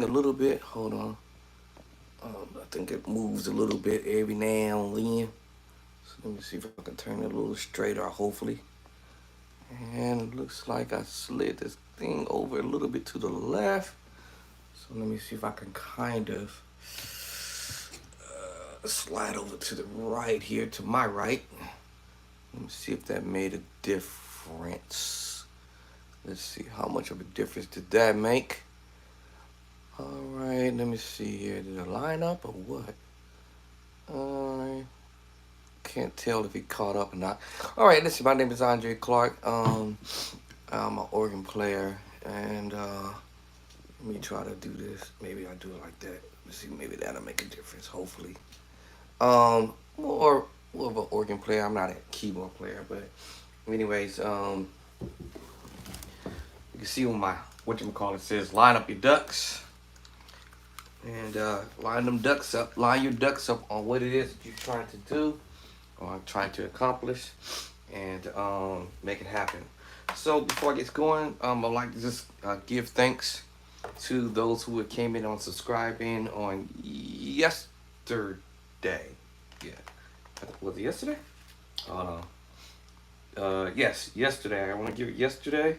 little bit. Hold on. I think it moves a little bit every now and then. So let me see if I can turn it a little straighter, hopefully. And it looks like I slid this thing over a little bit to the left. So let me see if I can kind of slide over to the right here, to my right. Let me see if that made a difference. Let's see, how much of a difference did that make? All right, let me see here. Did it line up or what? I can't tell if he caught up or not. All right, listen, my name is Andre Clark. I'm an organ player, and let me try to do this. Maybe I do it like that. Let's see, maybe that'll make a difference. Hopefully, more of an organ player. I'm not a keyboard player, but anyways, you can see on my it says line up your ducks, and line them ducks up. Line your ducks up on what it is that you're trying to do or trying to accomplish, and make it happen. So before I get going, I'd like to just give thanks to those who came in on subscribing on yesterday. Yeah, was it yesterday? Oh no. Yes, yesterday. I want to give it yesterday,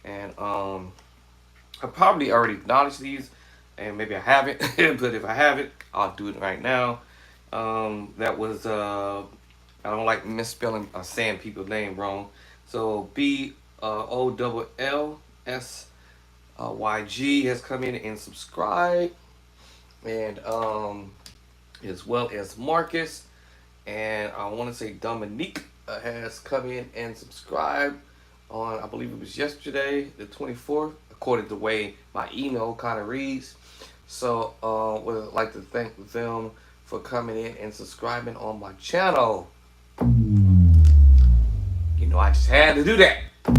and I probably already acknowledged these, and maybe I haven't. But if I haven't, I'll do it right now. That was I don't like misspelling or saying people's name wrong. So BOLLSYG has come in and subscribed, and as well as Marcus, and I want to say Dominique has come in and subscribed on, I believe it was yesterday, the 24th, according to the way my email kind of reads. So would like to thank them for coming in and subscribing on my channel. You know, I just had to do that. All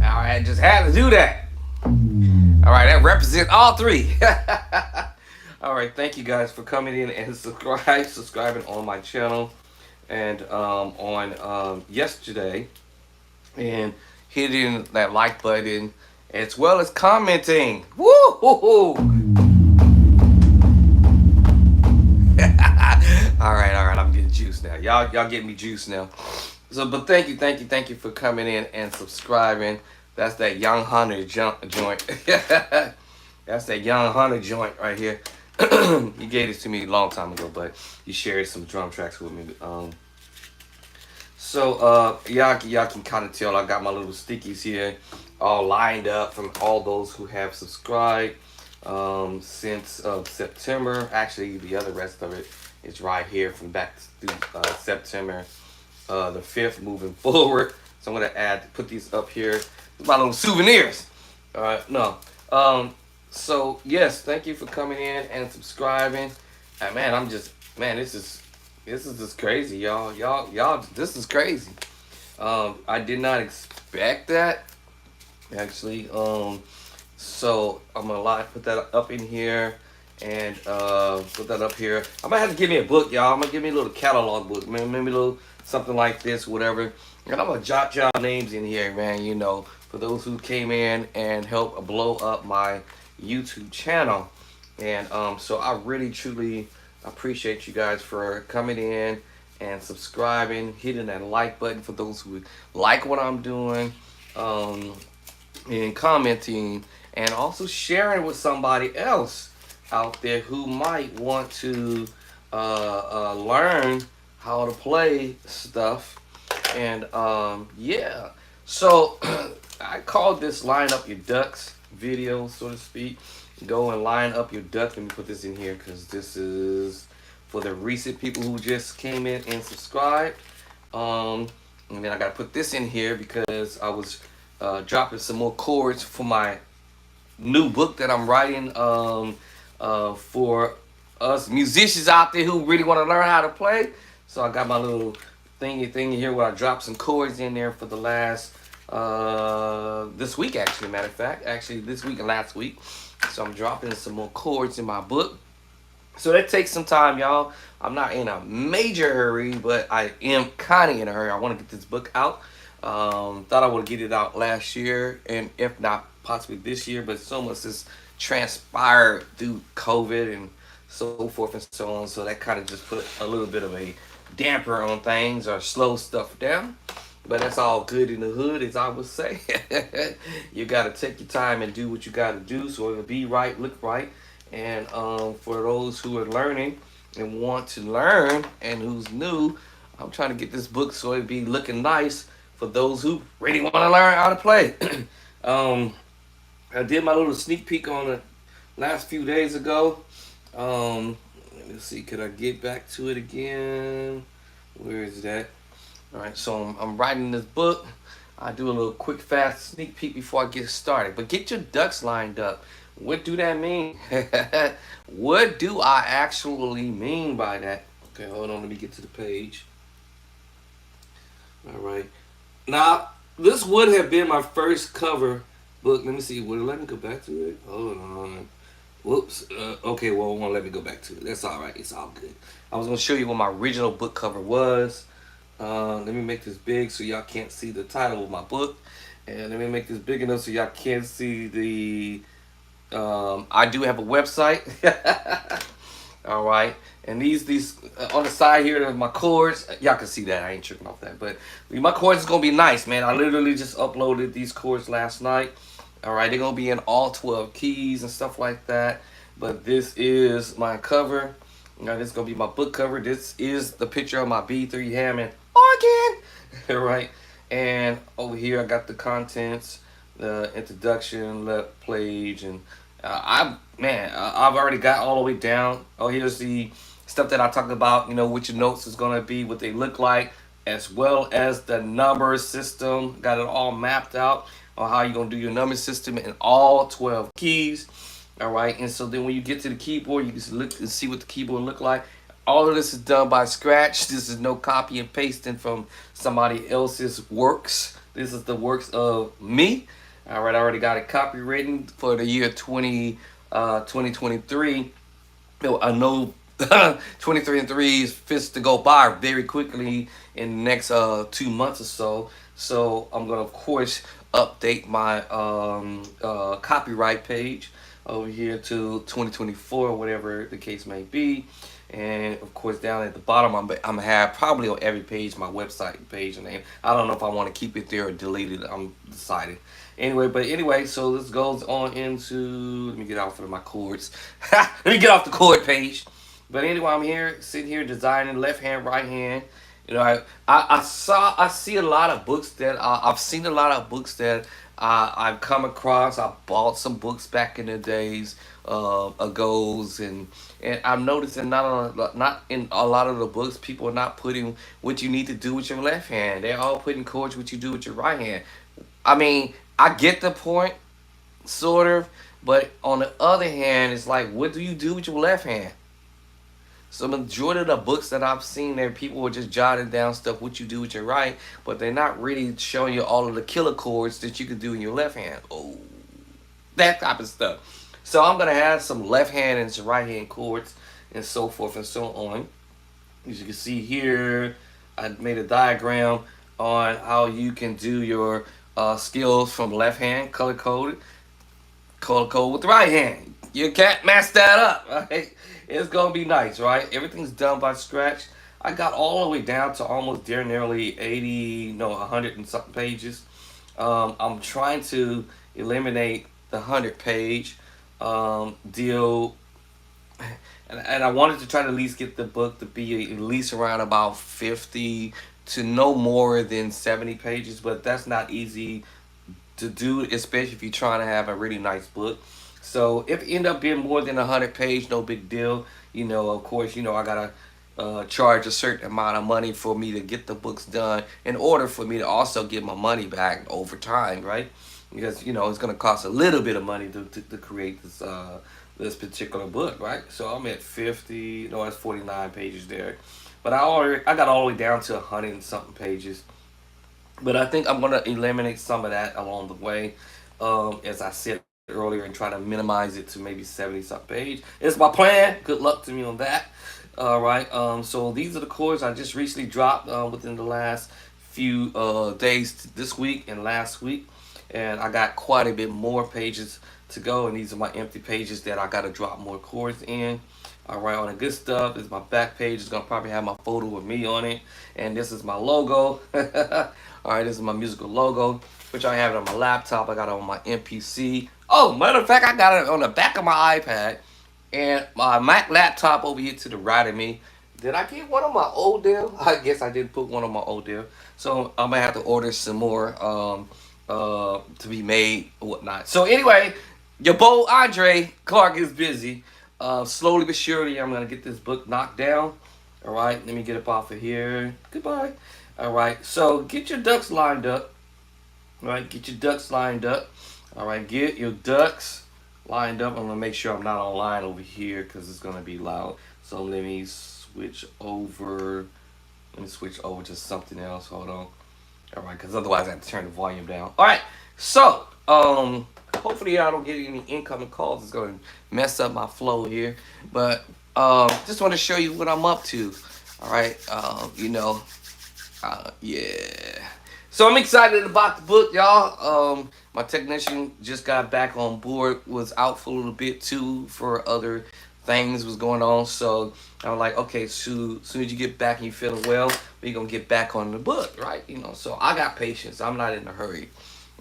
right, just had to do that. All right, that represents all three. All right, thank you guys for coming in and subscribing on my channel, and on yesterday, and hitting that like button as well as commenting. Woo! All right, I'm getting juice now. Y'all getting me juice now. So, but thank you for coming in and subscribing. That's that Young Hunter joint. That's that Young Hunter joint right here. You gave this to me a long time ago, but you shared some drum tracks with me. So y'all can kind of tell I got my little stickies here, all lined up from all those who have subscribed since September. Actually, the other rest of it is right here from back through September the 5th moving forward. So I'm gonna put these up here. My little souvenirs. All right, no. So yes, thank you for coming in and subscribing. And man, this is just crazy, y'all. This is crazy. I did not expect that, actually. So I'm gonna put that up in here, and put that up here. I might have to give me a book, y'all. I'm gonna give me a little catalog book, man. Maybe a little something like this, whatever. And I'm gonna jot y'all names in here, man. You know, for those who came in and helped blow up my YouTube channel. And so I really truly appreciate you guys for coming in and subscribing, hitting that like button for those who like what I'm doing, and commenting, and also sharing with somebody else out there who might want to learn how to play stuff. And yeah, so I called this line up your ducks video, so to speak. Go and line up your ducks. Let me put this in here because this is for the recent people who just came in and subscribed. And then I got to put this in here because I was dropping some more chords for my new book that I'm writing for us musicians out there who really want to learn how to play. So I got my little thingy here where I dropped some chords in there for the last this week, actually, matter of fact, actually this week and last week. So I'm dropping some more chords in my book. So that takes some time, y'all. I'm not in a major hurry, but I am kind of in a hurry. I want to get this book out. Thought I would get it out last year, and if not, possibly this year. But so much is transpired through COVID and so forth and so on. So that kind of just put a little bit of a damper on things or slow stuff down. But that's all good in the hood, as I would say. You got to take your time and do what you got to do so it'll be right, look right. And for those who are learning and want to learn and who's new, I'm trying to get this book so it'll be looking nice for those who really want to learn how to play. um, I did my little sneak peek on it last few days ago. Let me see, could I get back to it again? Where is that? All right, so I'm writing this book. I do a little quick, fast sneak peek before I get started. But get your ducks lined up. What do that mean? What do I actually mean by that? Okay, hold on. Let me get to the page. All right. Now, this would have been my first cover book. Let me see. Would it let me go back to it? Hold on. Whoops. Okay, well, it won't let me go back to it. That's all right. It's all good. I was going to show you what my original book cover was. Let me make this big so y'all can't see the title of my book. And let me make this big enough so y'all can't see the... I do have a website. All right. And these on the side here are my chords. Y'all can see that. I ain't tripping off that. But my chords is going to be nice, man. I literally just uploaded these chords last night. All right. They're going to be in all 12 keys and stuff like that. But this is my cover. Now, this is going to be my book cover. This is the picture of my B3 Hammond organ. All right. And over here, I got the contents, the introduction, left page, and I've already got all the way down. Oh, here's the stuff that I talked about. You know, what your notes is gonna be, what they look like, as well as the number system. Got it all mapped out on how you're gonna do your number system in all 12 keys. All right, and so then when you get to the keyboard, you can look and see what the keyboard look like. All of this is done by scratch. This is no copy and pasting from somebody else's works. This is the works of me. All right, I already got it copywritten for the year 2023. I know 23 and 3 is fits to go by very quickly in the next 2 months or so. So I'm gonna of course update my copyright page over here to 2024, whatever the case may be. And of course, down at the bottom, I'm gonna have probably on every page my website page name. I don't know if I want to keep it there or delete it. I'm deciding. Anyway, so this goes on into. Let me get off of my chords. Let me get off the chord page. But anyway, I'm here sitting here designing left hand, right hand. You know, I see a lot of books that I've seen a lot of books that I've come across. I bought some books back in the days ago's, and I'm noticing not in a lot of the books people are not putting what you need to do with your left hand. They're all putting chords what you do with your right hand. I mean, I get the point, sort of, but on the other hand, it's like, what do you do with your left hand? So majority of the books that I've seen there, people are just jotting down stuff what you do with your right, but they're not really showing you all of the killer chords that you can do in your left hand. Oh, that type of stuff. So I'm gonna have some left hand and some right hand chords and so forth and so on. As you can see here, I made a diagram on how you can do your skills from left hand, color code with the right hand. You can't mess that up, right? It's gonna be nice, right? Everything's done by scratch. I got all the way down to almost there, nearly 80, no, 100 and something pages. I'm trying to eliminate the 100 page deal, and I wanted to try to at least get the book to be at least around about 50 to no more than 70 pages, but that's not easy to do, especially if you're trying to have a really nice book. So if it end up being more than 100 page, no big deal. You know, of course, you know, I gotta charge a certain amount of money for me to get the books done in order for me to also get my money back over time, right? Because, you know, it's gonna cost a little bit of money to create this particular book, right? So I'm at 50, no, that's 49 pages there. But I got all the way down to 100 and something pages. But I think I'm gonna eliminate some of that along the way, as I said earlier, and try to minimize it to maybe 70 something page. It's my plan. Good luck to me on that. All right. So these are the chords I just recently dropped within the last few days this week and last week, and I got quite a bit more pages to go, and these are my empty pages that I gotta drop more chords in. All right, on the good stuff. This is my back page. It's gonna probably have my photo with me on it, and this is my logo. All right, this is my musical logo, which I have it on my laptop. I got it on my MPC. Oh, matter of fact, I got it on the back of my iPad, and my Mac laptop over here to the right of me. Did I get one of my old deal? I guess I did put one on my old deal. So I'm gonna have to order some more to be made or whatnot. So anyway, your boy Andre Clark is busy. Slowly but surely, I'm gonna get this book knocked down. All right, let me get up off of here. Goodbye. All right, so get your ducks lined up. All right, get your ducks lined up. All right, get your ducks lined up. I'm gonna make sure I'm not online over here because it's gonna be loud. So let me switch over. Let me switch over to something else. Hold on. All right, because otherwise I have to turn the volume down. All right, so hopefully I don't get any incoming calls. It's going to mess up my flow here, but just want to show you what I'm up to. All right, yeah. So I'm excited about the book, y'all. My technician just got back on board. Was out for a little bit too for other things was going on. So I'm like, okay, soon as you get back and you feeling well, we gonna get back on the book, right? So I got patience. I'm not in a hurry.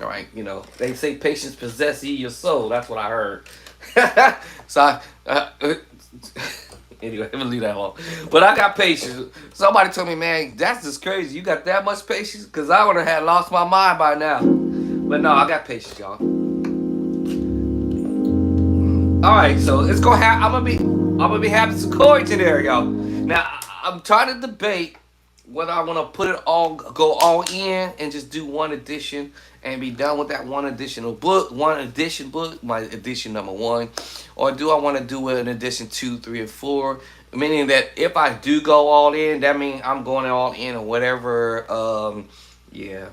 All right, they say patience possesses your soul. That's what I heard. So anyway, let me leave that alone. But I got patience. Somebody told me, man, that's just crazy. You got that much patience? Because I would have had lost my mind by now. But no, I got patience, y'all. All right, so it's gonna have. I'm gonna be having some chords in there, y'all. Now I'm trying to debate whether I want to go all in and just do one edition and be done with that one edition book, my edition number 1, or do I want to do an edition 2, 3, and 4? Meaning that if I do go all in, that means I'm going all in or whatever. Yeah.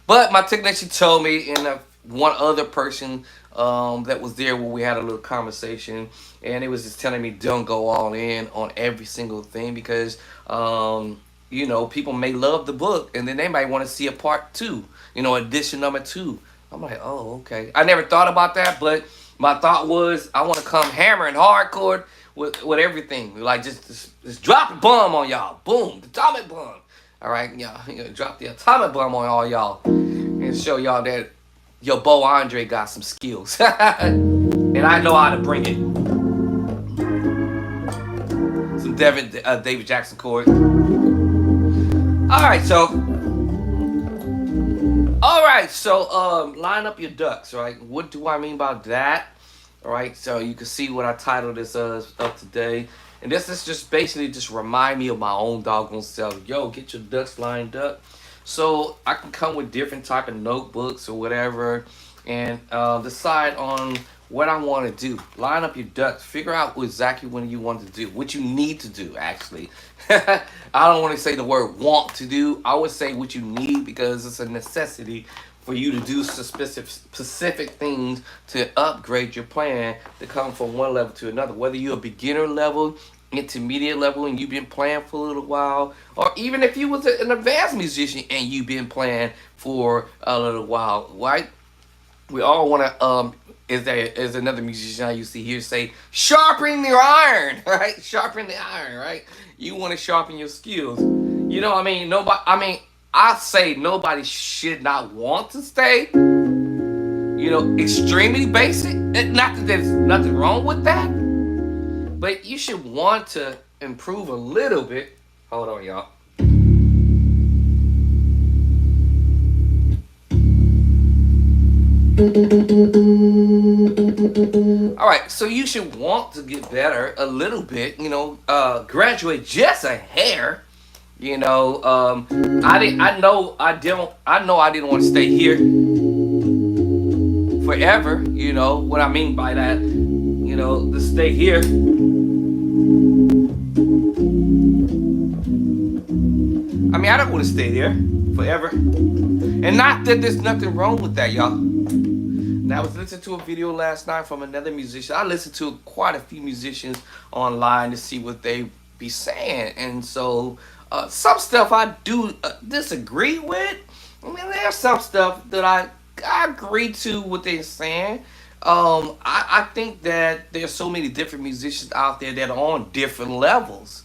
But my technician told me, and one other person that was there when we had a little conversation, and it was just telling me don't go all in on every single thing because people may love the book and then they might want to see a part 2, edition number 2. I'm like, oh, okay. I never thought about that, but my thought was I want to come hammering hardcore with everything. Like just drop a bomb on y'all. Boom, the atomic bomb. All right, y'all, drop the atomic bomb on all y'all and show y'all that your boy Andre got some skills. And I know how to bring it. Some David Jackson chords. Alright, so line up your ducks, right? What do I mean by that? Alright, so you can see what I titled this up today. And this is just basically just remind me of my own doggone self. Yo, get your ducks lined up. So I can come with different type of notebooks or whatever and decide on what I want to do. Line up your ducks. Figure out exactly what you want to do. What you need to do, actually. I don't want to say the word want to do. I would say what you need because it's a necessity for you to do specific things to upgrade your plan to come from one level to another. Whether you're a beginner level, intermediate level, and you've been playing for a little while, or even if you was an advanced musician and you've been playing for a little while, right? We all want to is another musician I used to hear say, sharpen your iron, right? Sharpen the iron, right? You want to sharpen your skills. I say nobody should not want to stay, extremely basic. Not that there's nothing wrong with that, but you should want to improve a little bit. Hold on, y'all. Alright, so you should want to get better a little bit, graduate just a hair. I know I didn't want to stay here forever, what I mean by that, to stay here. I don't want to stay there forever. And not that there's nothing wrong with that, y'all. And I was listening to a video last night from another musician. I listened to quite a few musicians online to see what they be saying. And so some stuff I do disagree with. There's some stuff that I agree to what they're saying. I think that there's so many different musicians out there that are on different levels.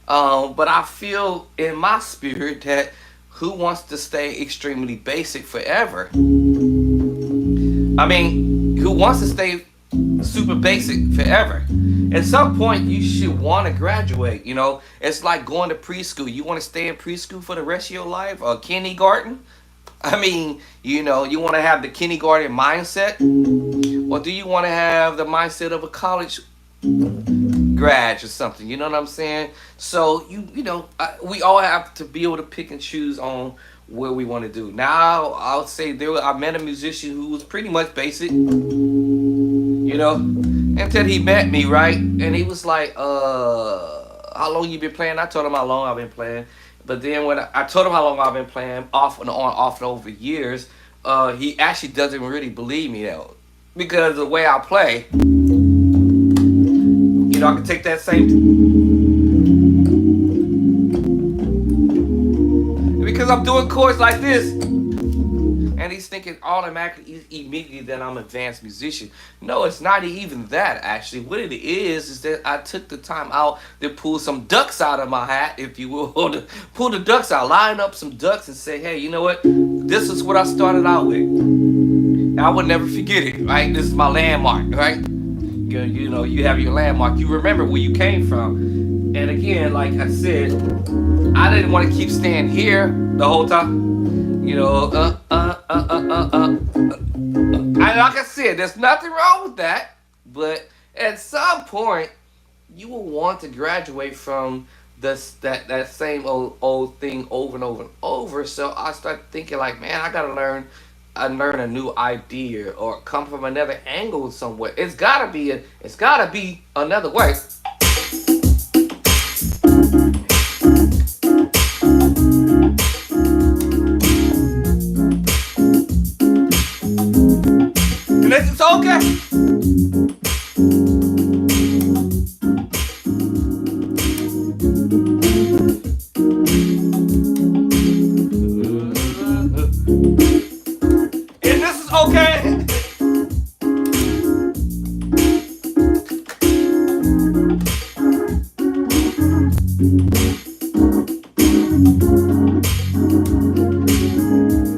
But I feel in my spirit that who wants to stay extremely basic forever? I mean, who wants to stay super basic forever? At some point, you should want to graduate. You know, it's like going to preschool. You want to stay in preschool for the rest of your life, or kindergarten? I mean, you know, you want to have the kindergarten mindset, or do you want to have the mindset of a college grad or something? You know what I'm saying? So we all have to be able to pick and choose on what we want to do. Now, I'll say I met a musician who was pretty much basic, until he met me, right? And he was like, how long you been playing? I told him how long I've been playing. But then when I told him how long I've been playing, off and on, off and over years, he actually doesn't really believe me though, because the way I play, I can take that same, because I'm doing chords like this, and he's thinking automatically, immediately that I'm an advanced musician. No, it's not even that. Actually, what it is that I took the time out to pull some ducks out of my hat, if you will, to pull the ducks out, line up some ducks, and say, hey, you know what? This is what I started out with. I would never forget it, right? This is my landmark, right? You have your landmark. You remember where you came from. And again, like I said, I didn't want to keep staying here the whole time. And like I said, there's nothing wrong with that. But at some point, you will want to graduate from that same old thing over and over and over. So I start thinking like, man, I gotta learn a new idea or come from another angle somewhere. It's gotta be another way. And it's okay. And this is okay.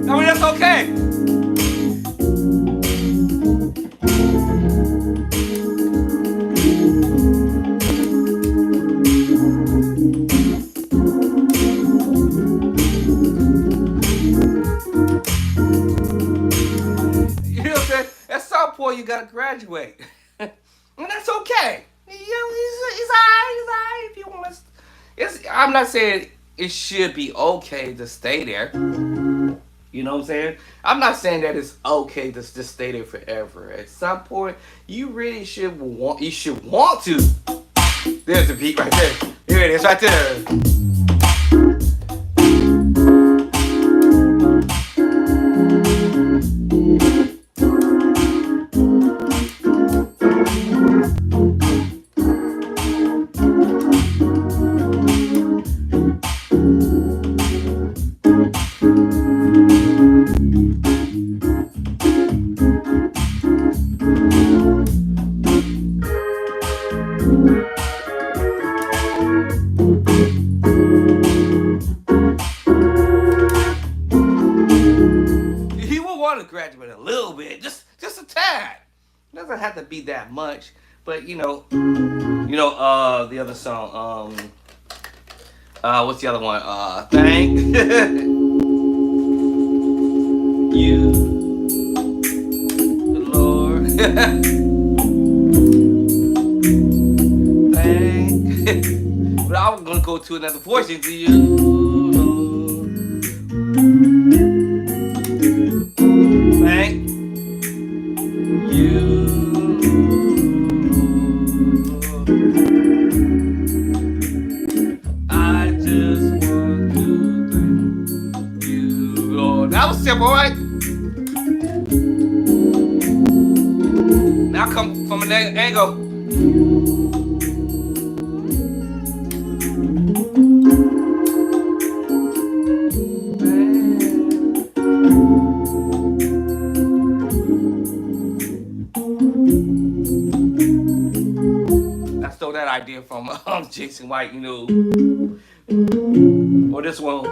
I mean, that's okay. You know what I'm saying? At some point, you gotta graduate, and that's okay. It's alright. It's alright if you want to. I'm not saying it should be okay to stay there. You know what I'm saying? I'm not saying that it's okay to just stay there forever. At some point, you really should want. You should want to. There's the beat right there. Here it is, right there. He will want to graduate a little bit, just a tad. It doesn't have to be that much, but the other song, what's the other one? Thank you, Lord. Thank. But I'm gonna go to another portion to you, Lord. Thank you. I just want to thank you, Lord. That was simple, right? Now come from an angle. stole that idea from Jason White, or this one.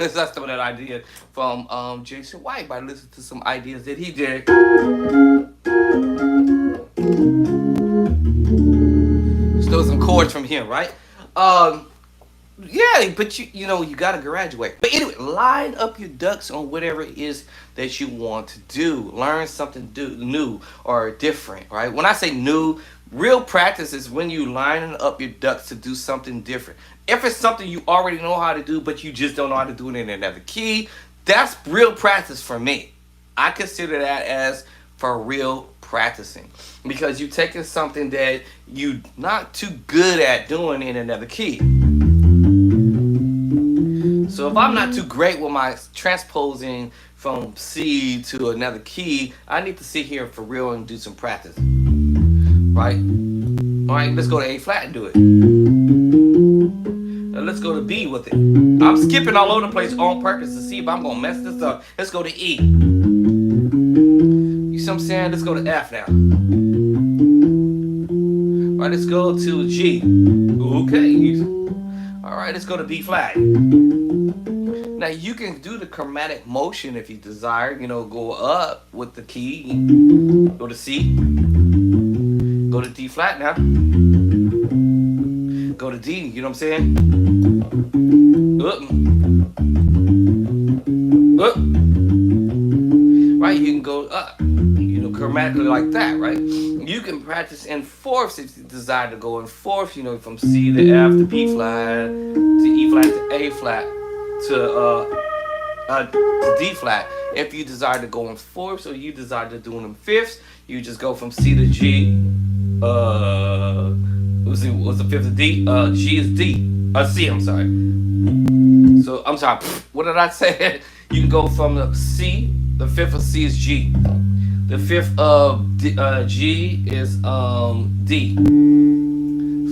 I stole that idea from Jason White by listening to some ideas that he did. Stole some chords from him, right? Yeah, but you gotta graduate. But anyway, line up your ducks on whatever it is that you want to do. Learn something new or different, right? When I say new, real practice is when you lining up your ducks to do something different. If it's something you already know how to do, but you just don't know how to do it in another key, that's real practice for me. I consider that as for real practicing, because you're taking something that you're not too good at doing in another key. So if I'm not too great with my transposing from C to another key, I need to sit here for real and do some practice. Right? Alright, let's go to A flat and do it. Now let's go to B with it. I'm skipping all over the place on purpose to see if I'm going to mess this up. Let's go to E. You see what I'm saying? Let's go to F now. Alright, let's go to G. Okay. Alright, let's go to B flat. Now you can do the chromatic motion if you desire, go up with the key, go to C, go to D flat now, go to D, you know what I'm saying? Right, you can go up, chromatically like that, right? You can practice in fourths if you desire to go in fourths, from C to F to B flat to E flat to A flat to D flat. If you desire to go in fourths or you desire to do them in fifths, you just go from C to G. What's the fifth of D? G is D. C, I'm sorry. So, I'm sorry. What did I say? You can go from the C. The fifth of C is G. The fifth of G is D.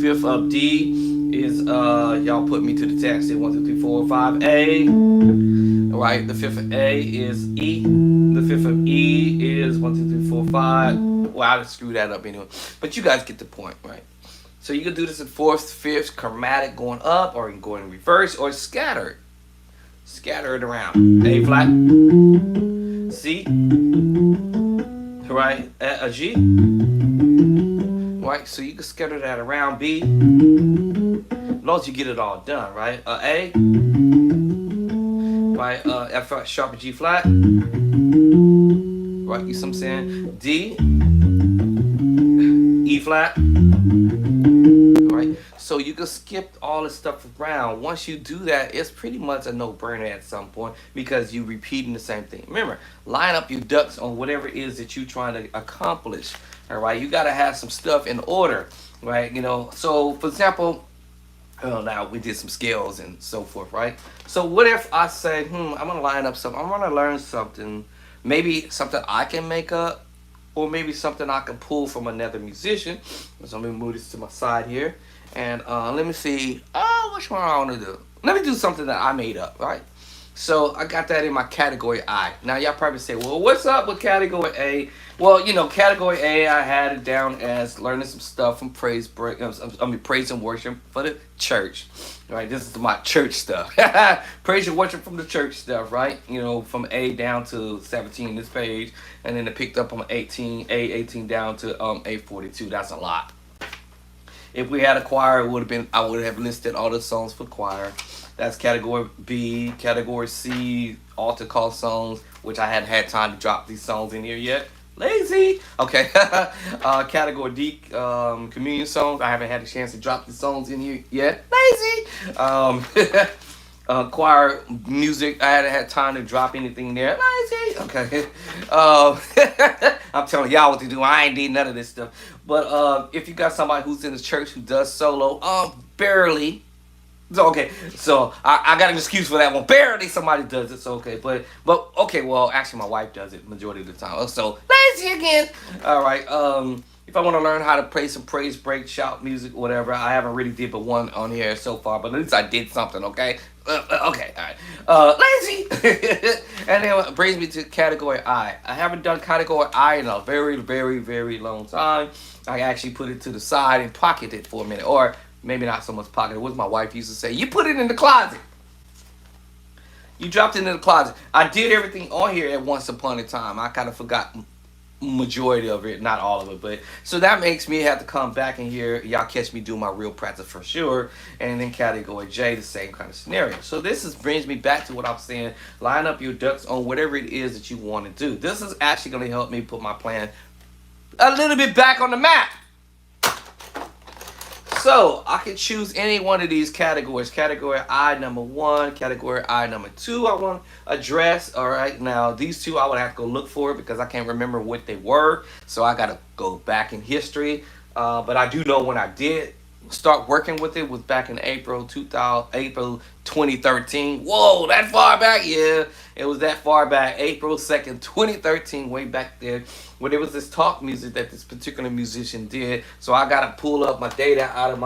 Fifth of D is y'all put me to the text. 1, 2, 3, 4, 5. A. All right. The fifth of A is E. The fifth of E is 1, 2, 3, 4, 5. Well, I just screwed that up anyway. But you guys get the point, right? So you can do this in fourths, fifths, chromatic going up, or you can go in reverse, or scattered. Scatter it around. A flat. C. Right. A G. Right. So you can scatter that around. B. As long as you get it all done, right? A. Right. F sharp G flat. Right. You see what I'm saying? D. E flat. Right. So you can skip all this stuff around. Once you do that, it's pretty much a no-brainer at some point because you're repeating the same thing. Remember, line up your ducks on whatever it is that you're trying to accomplish. All right. You got to have some stuff in order, right? So for example, now we did some scales and so forth, right? So what if I say, I'm going to line up something. I'm going to learn something, maybe something I can make up, or maybe something I can pull from another musician. So I'm going to move this to my side here. And let me see, which one I want to do. Let me do something that I made up, right? So I got that in my category I. Now y'all probably say, well, what's up with category A? Well, category A, I had it down as learning some stuff from praise and worship for the church. Right, this is my church stuff. Praise and worship from the church stuff, right? From A down to 17 this page, and then it picked up on 18 down to A42. That's a lot. If we had a choir, I would have listed all the songs for choir. That's category B. Category C, altar call songs, which I hadn't had time to drop these songs in here yet. Lazy. Okay. Category D, communion songs. I haven't had a chance to drop the songs in here yet. Lazy. Choir music. I hadn't had time to drop anything there. Lazy. Okay. I'm telling y'all what to do. I ain't need none of this stuff. But if you got somebody who's in the church who does solo, barely. So okay, so I got an excuse for that one. Apparently somebody does it, so okay, but okay, well actually my wife does it majority of the time. So lazy again. All right. If I want to learn how to play some praise break, shout music, whatever, I haven't really did but one on here so far, but at least I did something. Okay. Okay. All right. Lazy. And then it brings me to category I. I haven't done category I in a very, very, very long time. I actually put it to the side and pocketed it for a minute, or maybe not so much pocket. It was my wife used to say, you put it in the closet. You dropped it in the closet. I did everything on here at once upon a time. I kind of forgot majority of it, not all of it, but so that makes me have to come back in here. Y'all catch me do my real practice for sure. And then category J, the same kind of scenario. So this is brings me back to what I'm saying. Line up your ducks on whatever it is that you want to do. This is actually going to help me put my plan a little bit back on the map. So I can choose any one of these categories. Category I number 1, category I number 2 I want to address. All right, now these two I would have to go look for because I can't remember what they were. So I got to go back in history. But I do know when I did start working with it was back in April 2013. Whoa, that far back? Yeah, it was that far back. April 2nd, 2013, way back there. Where there was this talk music that this particular musician did. So I gotta pull up my data out of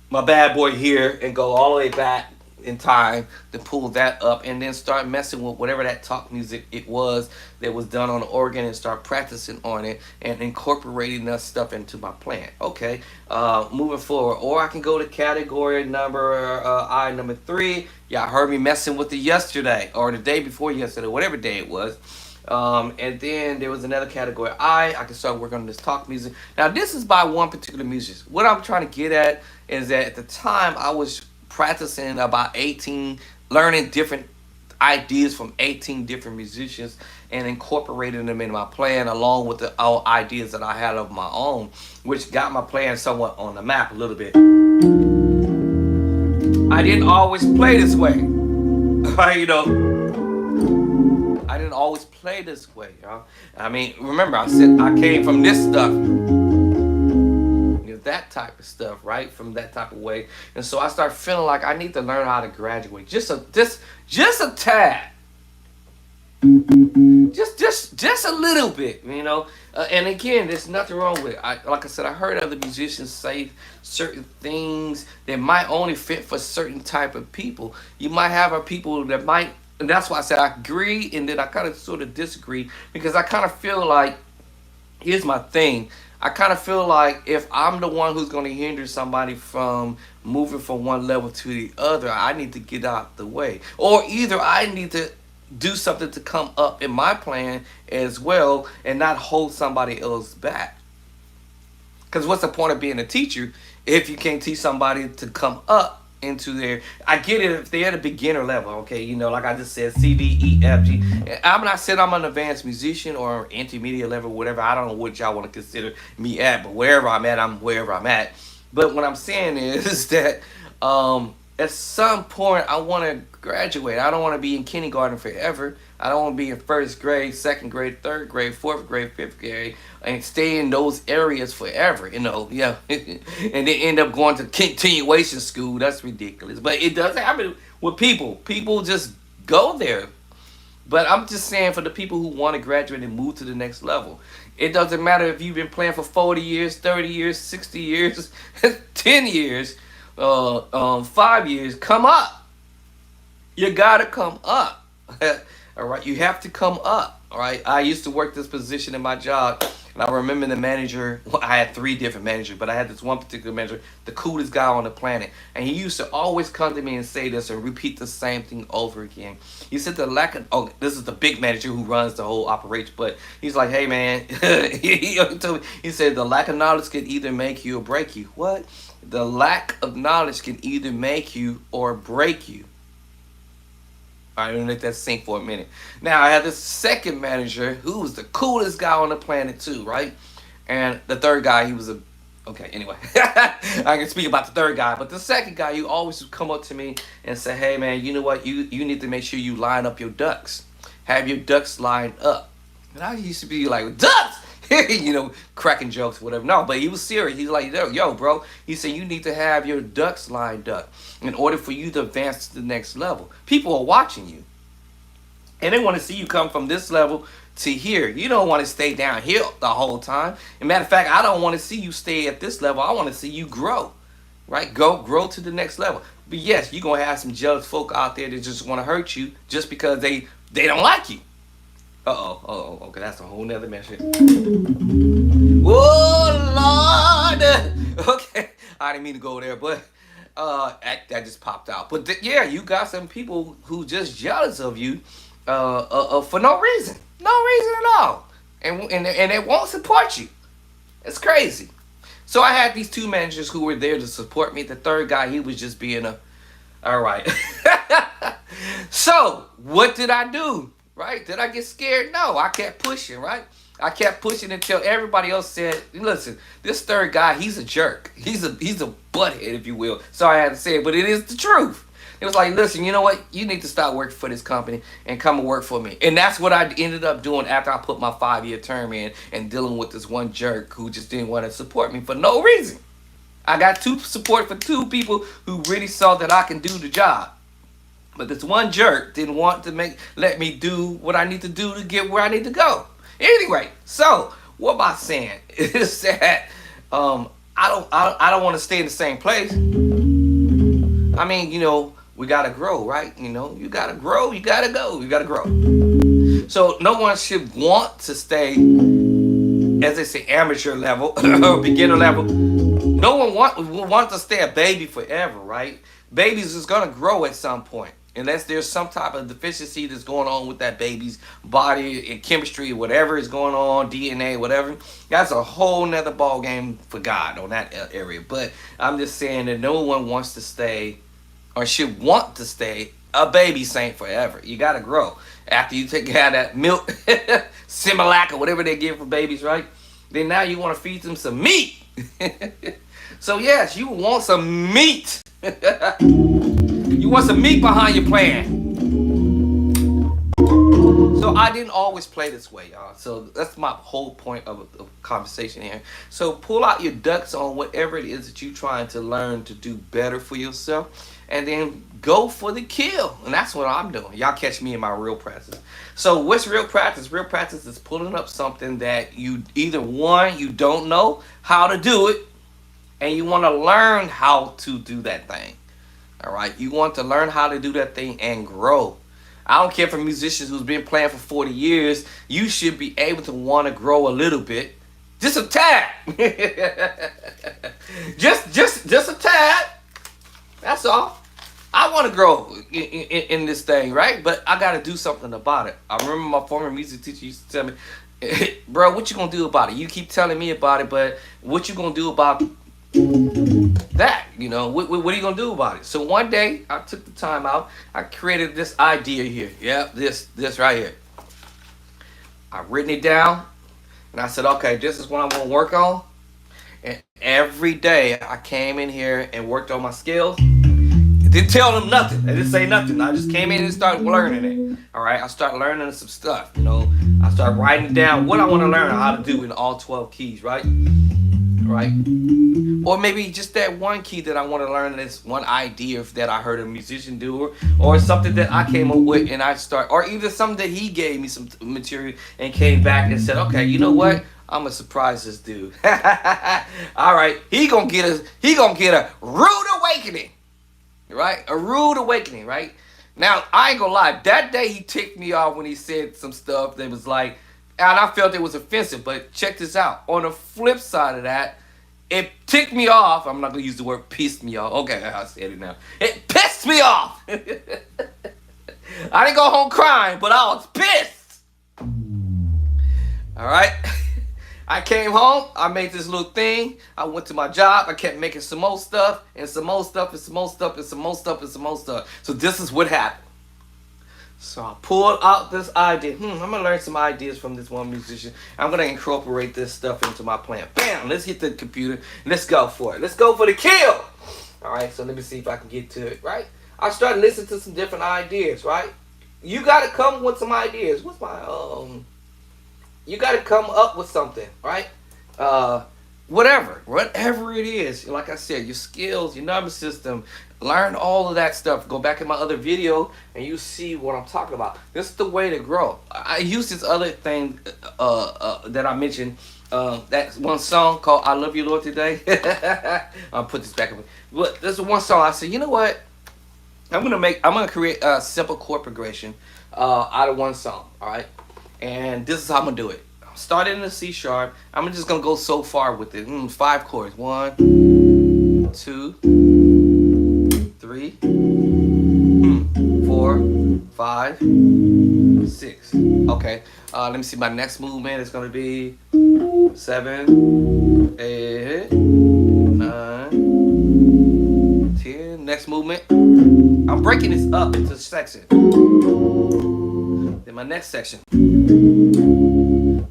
my bad boy here and go all the way back in time to pull that up and then start messing with whatever that talk music it was that was done on the organ and start practicing on it and incorporating that stuff into my plan. Okay, moving forward, or I can go to category number 3. Y'all heard me messing with it yesterday or the day before yesterday, whatever day it was. And then there was another category I can start working on this talk music. Now this is by one particular musician. What I'm trying to get at is that at the time I was practicing about 18, learning different ideas from 18 different musicians and incorporating them in my plan along with the all ideas that I had of my own, which got my plan somewhat on the map a little bit. I didn't always play this way. You know, I didn't always play this way, y'all. I mean, remember, I said I came from this stuff, that type of stuff, right? From that type of way, and so I started feeling like I need to learn how to graduate, just a tad, just a little bit, you know. And again, there's nothing wrong with it. Like I said, I heard other musicians say certain things that might only fit for certain type of people. You might have a people that might. And that's why I said I agree and then I kind of sort of disagree because I kind of feel like, here's my thing. I kind of feel like if I'm the one who's going to hinder somebody from moving from one level to the other, I need to get out the way. Or either I need to do something to come up in my plan as well and not hold somebody else back. Because what's the point of being a teacher if you can't teach somebody to come up into their, I get it if they're at a beginner level, okay, you know, like I just said, C, D, E, F, G. I'm not saying I'm an advanced musician or intermediate level, whatever. I don't know what y'all want to consider me at, but wherever I'm at, I'm wherever I'm at. But what I'm saying is that at some point I want to graduate. I don't want to be in kindergarten forever. I don't want to be in first grade, second grade, third grade, fourth grade, fifth grade, and stay in those areas forever, you know, yeah. And then end up going to continuation school. That's ridiculous. But it does happen with people. People just go there. But I'm just saying for the people who want to graduate and move to the next level, it doesn't matter if you've been playing for 40 years, 30 years, 60 years, 10 years, 5 years, come up. You gotta come up. All right, you have to come up. All right, I used to work this position in my job, and I remember the manager. Well, I had 3 different managers, but I had this one particular manager, the coolest guy on the planet, and he used to always come to me and say this and repeat the same thing over again. He said the lack of, oh, this is the big manager who runs the whole operation, but he's like, hey man, he told me, he said the lack of knowledge can either make you or break you. What? The lack of knowledge can either make you or break you. All right, I'm gonna let that sink for a minute. Now I had this second manager who was the coolest guy on the planet too, right? And the third guy, he was a, okay, anyway. I can speak about the third guy, but the second guy, he always would come up to me and say, hey man, you know what? You need to make sure you line up your ducks. Have your ducks lined up. And I used to be like, ducks? cracking jokes, whatever. No, but he was serious. He's like, yo, bro. He said you need to have your ducks lined up in order for you to advance to the next level. People are watching you, and they want to see you come from this level to here. You don't want to stay down here the whole time. As a matter of fact, I don't want to see you stay at this level. I want to see you grow, right? Grow to the next level. But yes, you're gonna have some jealous folk out there that just want to hurt you just because they don't like you. Okay, that's a whole nother message. Oh Lord. Okay, I didn't mean to go there, but that just popped out. But yeah, you got some people who just jealous of you for no reason. No reason at all. And they won't support you. It's crazy. So I had these two managers who were there to support me. The third guy, he was just being all right. So what did I do? Right? Did I get scared? No, I kept pushing, right? I kept pushing until everybody else said, listen, this third guy, he's a jerk. He's a butthead, if you will. Sorry I had to say it, but it is the truth. It was like, listen, you know what? You need to stop working for this company and come and work for me. And that's what I ended up doing after I put my 5-year term in and dealing with this one jerk who just didn't want to support me for no reason. I got support for 2 people who really saw that I can do the job. But this one jerk didn't want to let me do what I need to do to get where I need to go. Anyway, so what am I saying? Is that I don't want to stay in the same place. I mean, we gotta grow, right? You gotta grow, you gotta go, you gotta grow. So no one should want to stay, as they say, amateur level or beginner level. No one want to stay a baby forever, right? Babies is gonna grow at some point. Unless there's some type of deficiency that's going on with that baby's body and chemistry, whatever is going on, DNA, whatever. That's a whole nother ball game for God on that area. But I'm just saying that no one wants to stay or should want to stay a baby saint forever. You got to grow. After you take out that milk, Similac or whatever they give for babies, right? Then now you want to feed them some meat. So yes, you want some meat. You want some meat behind your plan. So I didn't always play this way, y'all. So that's my whole point of the conversation here. So pull out your ducks on whatever it is that you're trying to learn to do better for yourself. And then go for the kill. And that's what I'm doing. Y'all catch me in my real practice. So what's real practice? Real practice is pulling up something that you either, one, you don't know how to do it, and you want to learn how to do that thing. All right, you want to learn how to do that thing and grow. I don't care for musicians who's been playing for 40 years. You should be able to want to grow a little bit, just a tad. just a tad. That's all. I want to grow in this thing, right? But I got to do something about it. I remember my former music teacher used to tell me, bro, what you gonna do about it? You keep telling me about it, but what you gonna do about that? What are you gonna do about it? So one day I took the time out. I created this idea here. Yep, this right here. I written it down, and I said, okay, this is what I'm gonna work on. And every day I came in here and worked on my skills. Didn't tell them nothing. I didn't say nothing. I just came in and started learning it. All right, I started learning some stuff. I started writing down what I want to learn how to do in all 12 keys, right? Right? Or maybe just that one key that I want to learn, this one idea that I heard a musician do, or something that I came up with and or either something that he gave me some material and came back and said, okay, you know what? I'm gonna surprise this dude. All right, he gonna get a rude awakening. Right? A rude awakening, right? Now, I ain't gonna lie. That day he ticked me off when he said some stuff that was like, and I felt it was offensive, but check this out. On the flip side of that, it ticked me off. I'm not gonna use the word pissed me off. Okay, I said it now. It pissed me off. I didn't go home crying, but I was pissed. All right? I came home, I made this little thing, I went to my job, I kept making some more stuff, and some more stuff, and some more stuff, and some more stuff, and some more stuff. So this is what happened. So I pulled out this idea. I'm going to learn some ideas from this one musician. I'm going to incorporate this stuff into my plan. Bam! Let's hit the computer. Let's go for it. Let's go for the kill! Alright, so let me see if I can get to it, right? I started listening to some different ideas, right? You got to come with some ideas. What's my, You got to come up with something, right? Whatever it is. Like I said, your skills, your nervous system, learn all of that stuff. Go back in my other video and you see what I'm talking about. This is the way to grow. I use this other thing that I mentioned. That one song called "I Love You, Lord" today. I'll put this back up. But there's one song I said, you know what? I'm gonna create a simple chord progression out of one song. All right, and this is how I'm gonna do it. Starting in the C sharp. I'm just gonna go so far with it. 5 chords. 1, 2, 3, 4, 5, 6. Okay. Let me see. My next movement is gonna be 7, 8, 9, 10. Next movement. I'm breaking this up into section. Then my next section.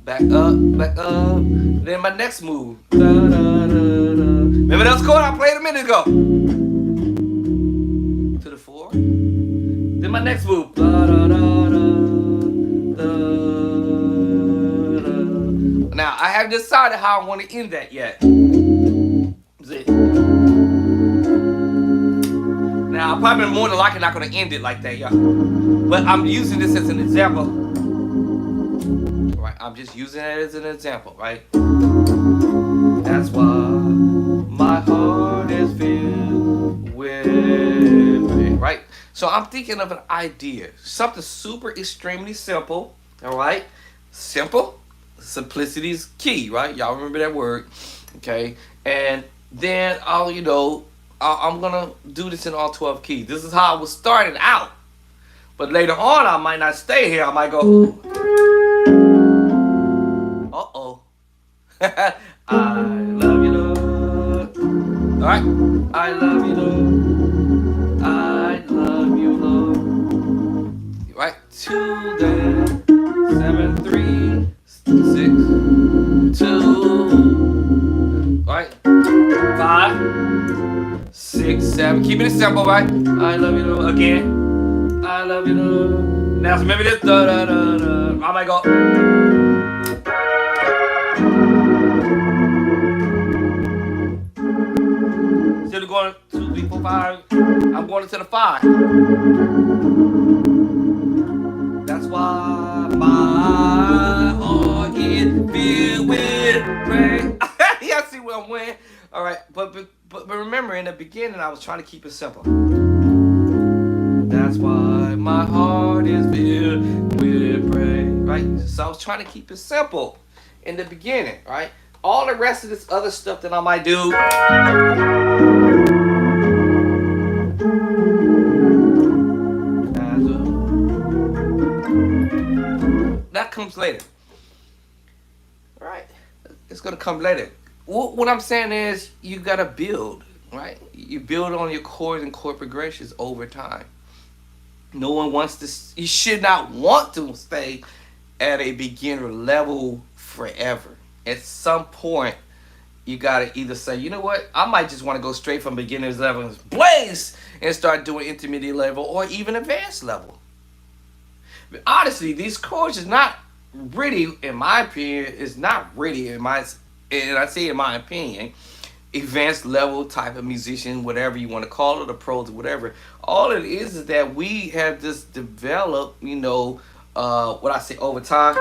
Back up, back up. Then my next move. Da, da, da, da. Remember that chord I played a minute ago? To the 4. Then my next move. Da, da, da, da, da, da. Now I haven't decided how I want to end that yet. See? Now I'm probably more than likely not going to end it like that, y'all. But I'm using this as an example. Right? I'm just using it as an example, right? That's why my heart is filled with it, right? So I'm thinking of an idea, something super extremely simple, all right? Simple, simplicity is key, right? Y'all remember that word, okay? And then I'm gonna do this in all 12 keys. This is how I was starting out, but later on I might not stay here. I might go. I love you, Lord. All right. I love you, Lord. I love you, Lord. Right. 2, then 7, 3, 6, 2. Right. 5, 6, 7. Keeping it simple, right? I love you, Lord. Again. I love you, Lord. Now remember this. Da, da, da, da. I might go. Instead of going 2, 3, 4, 5, I'm going into the 5. That's why my heart is filled with praise. Y'all see where I'm winning? All right, but remember, in the beginning, I was trying to keep it simple. That's why my heart is filled with praise. Right? So I was trying to keep it simple in the beginning, right? All the rest of this other stuff that I might do. That comes later. All right? It's going to come later. What I'm saying is you got to build, right? You build on your chords and chord progressions over time. No one wants to, you should not want to stay at a beginner level forever. At some point, you gotta either say, you know what, I might just want to go straight from beginner's level and blaze and start doing intermediate level or even advanced level. But honestly, these chords is not really, in my opinion, is not really and I say in my opinion, advanced level type of musician, whatever you want to call it, or pros or whatever. All it is that we have just developed, what I say over time.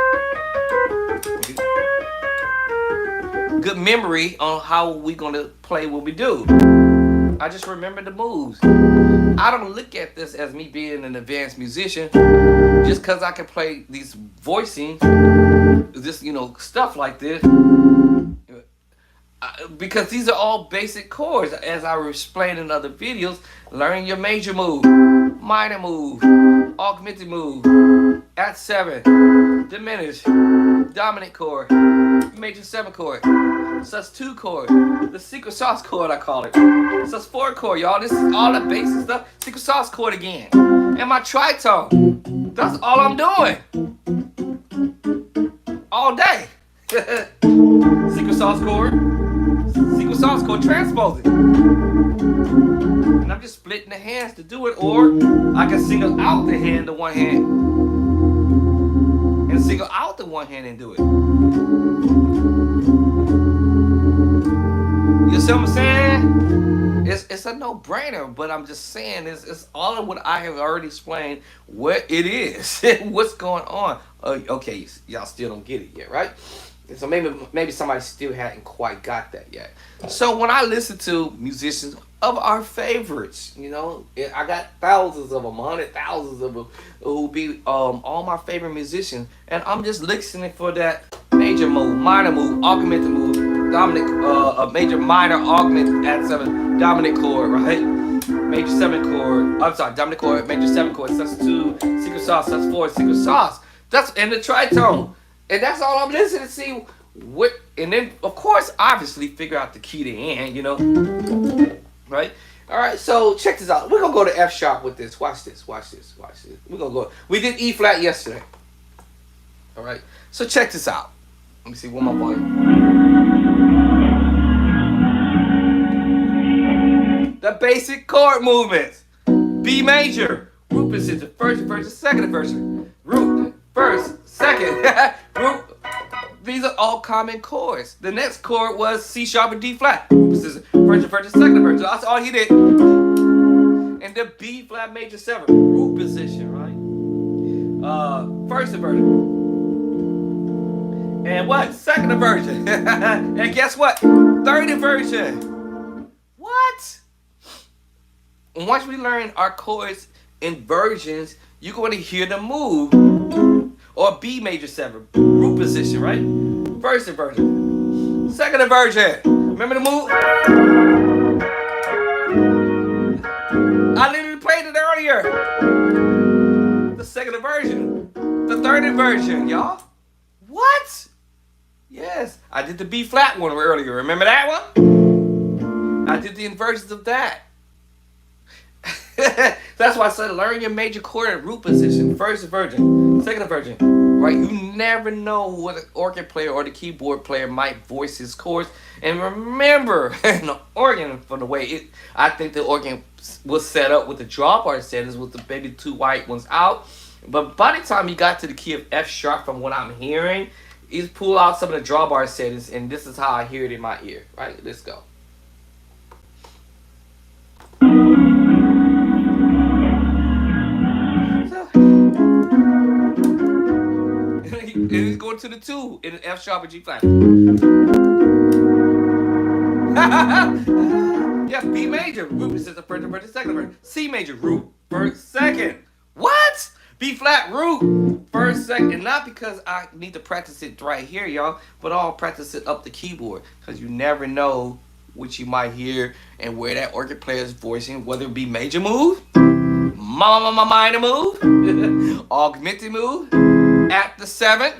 Good memory on how we gonna play what we do. I just remember the moves. I don't look at this as me being an advanced musician just because I can play these voicing, this stuff like this, because these are all basic chords. As I explained in other videos, learn your major move, minor move, augmented move, at 7, diminished, dominant chord, major 7 chord, sus2 chord, the secret sauce chord I call it, sus4 chord, y'all. This is all the basic stuff. Secret sauce chord again, and my tritone. That's all I'm doing all day. Secret sauce chord, transposing, and I'm just splitting the hands to do it, or I can single out the hand to one hand and single out the one hand and do it. You see what I'm saying? It's a no-brainer, but I'm just saying it's all of what I have already explained what it is, what's going on. Okay, y'all still don't get it yet, right? So maybe somebody still hadn't quite got that yet. So when I listen to musicians of our favorites, I got thousands of them, hundred thousands of them, who be all my favorite musicians, and I'm just listening for that major move, minor move, augmented move, dominant, a major minor augment at seven, dominant chord, right? Major seven chord. I'm sorry, dominant chord, major seven chord, sus2, secret sauce, sus4, secret sauce. That's in the tritone. And that's all I'm listening to see what, and then of course, obviously figure out the key to end, right? All right, so check this out. We're gonna go to F sharp with this. Watch this. We're gonna go. We did E flat yesterday. All right, so check this out. Let me see one more volume. The basic chord movements. B major, root position, first inversion, second inversion, root, first, second, root. These are all common chords. The next chord was C sharp and D flat. This is first inversion, second inversion. That's all he did. And the B flat major 7, root position, right? First inversion. And what? Second inversion. And guess what? Third inversion. What? And once we learn our chords inversions, you're going to hear them move. Or B major 7, root position, right? First inversion. Second inversion. Remember the move? I literally played it earlier. The second inversion. The third inversion, y'all. What? Yes, I did the B flat one earlier. Remember that one? I did the inversions of that. That's why I said learn your major chord and root position. First inversion, second inversion. Right? You never know what an organ player or the keyboard player might voice his chords. And remember, the organ, from the way I think the organ was set up with the drawbar settings with the maybe 2 white ones out. But by the time you got to the key of F sharp, from what I'm hearing, is pull out some of the drawbar settings, and this is how I hear it in my ear. Right? Let's go. He's going to the 2 in F sharp and G flat. Yeah, B major, root is the first inversion, second inversion. C major, root, first, second. What? B flat, root, first, second. And not because I need to practice it right here, y'all, but I'll practice it up the keyboard. Because you never know what you might hear and where that organ player is voicing, whether it be major move, minor move, augmented move, at the 7,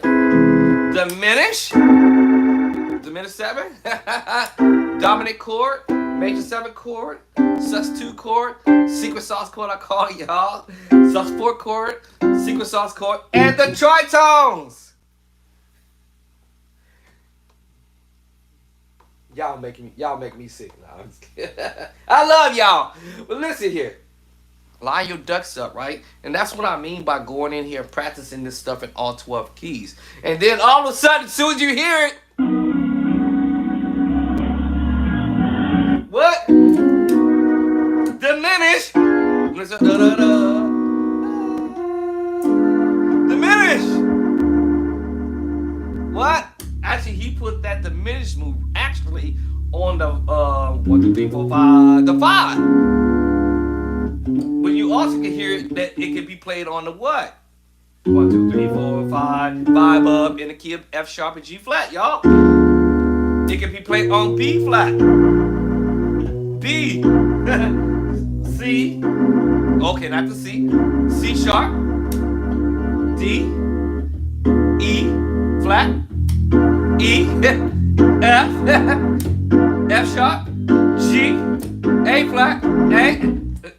diminish 7, dominant chord, major 7 chord, sus2 chord, secret sauce chord I call it, y'all, sus4 chord, secret sauce chord, and the tritones. Y'all make me sick now. I'm just kidding. I love y'all. But listen here. Line your ducks up, right? And that's what I mean by going in here and practicing this stuff in all 12 keys. And then all of a sudden, as soon as you hear it, what? Diminish. Diminish. What? Actually, he put that diminish move actually on the 1, 2, 3, 4, 5, the 5. But you also can hear that it can be played on the what? 1, 2, 3, 4, 5, 5 up in the key of F sharp and G flat, y'all. It can be played on B flat, D, C, okay, not the C, C sharp, D, E flat, E, F, F sharp, G, A flat, A,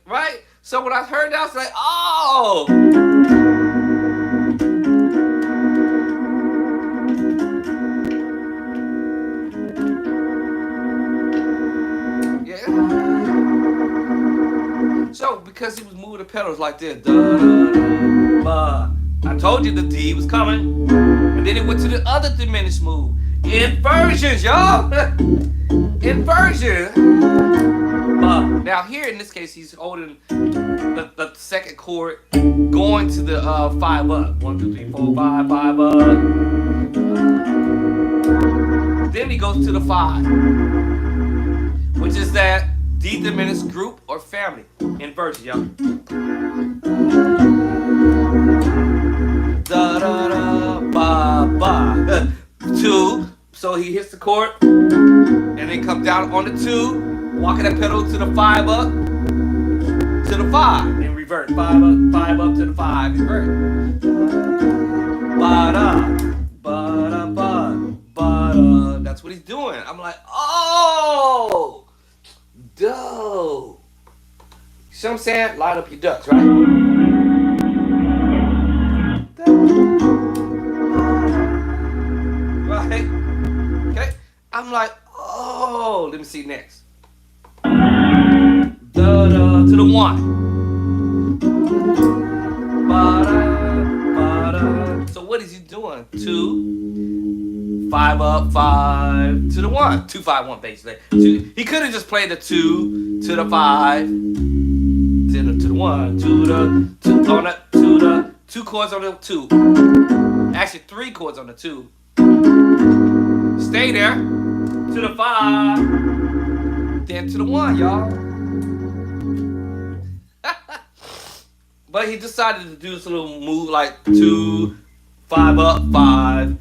right? So when I heard that, I was like, oh! Yeah. So because he was moving the pedals like this, da, da, da, ba, I told you the D was coming. And then it went to the other diminished move. Inversions, y'all. Inversion. Now here in this case, he's holding the second chord, going to the 5 up. 1, 2, 3, 4, 5, 5 up. Then he goes to the 5, which is that D diminished group or family inversion, y'all. Da da da ba ba. 2. So he hits the chord and then comes down on the 2, walking that pedal to the 5 up to the 5, and revert 5 up to the 5, revert. Ba da ba da ba ba da. That's what he's doing. I'm like, oh, dope. You see what I'm saying? Line up your ducks, right? Right? Okay? I'm like, oh, let me see next. Da da to the 1. Ba da ba da. So what is he doing? 2, 5 up, 5 to the 1. 2, 5, 1 basically. 2. He could have just played the 2 to the 5 to the 1 to the 2 on the to the 2 chords on the 2. Actually 3 chords on the 2. Stay there to the 5, then to the 1, y'all. But he decided to do this little move like 2, 5 up, 5,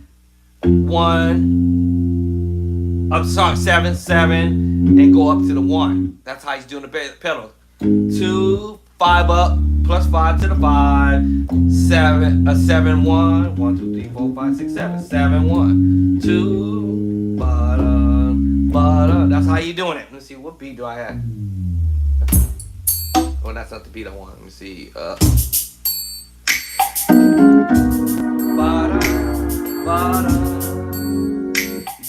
1. I'm sorry, 7, 7, and go up to the 1. That's how he's doing the pedals. 2, 5 up, plus 5 to the 5, 7, 7, 1, 1, 2, 3, 4, 5, 6, 7, 7, 1, 2, ba-da, ba-da. That's how you doing it. Let's see, what beat do I have? Oh, that's not the beat I want. Let me see. Ba-da, ba-da,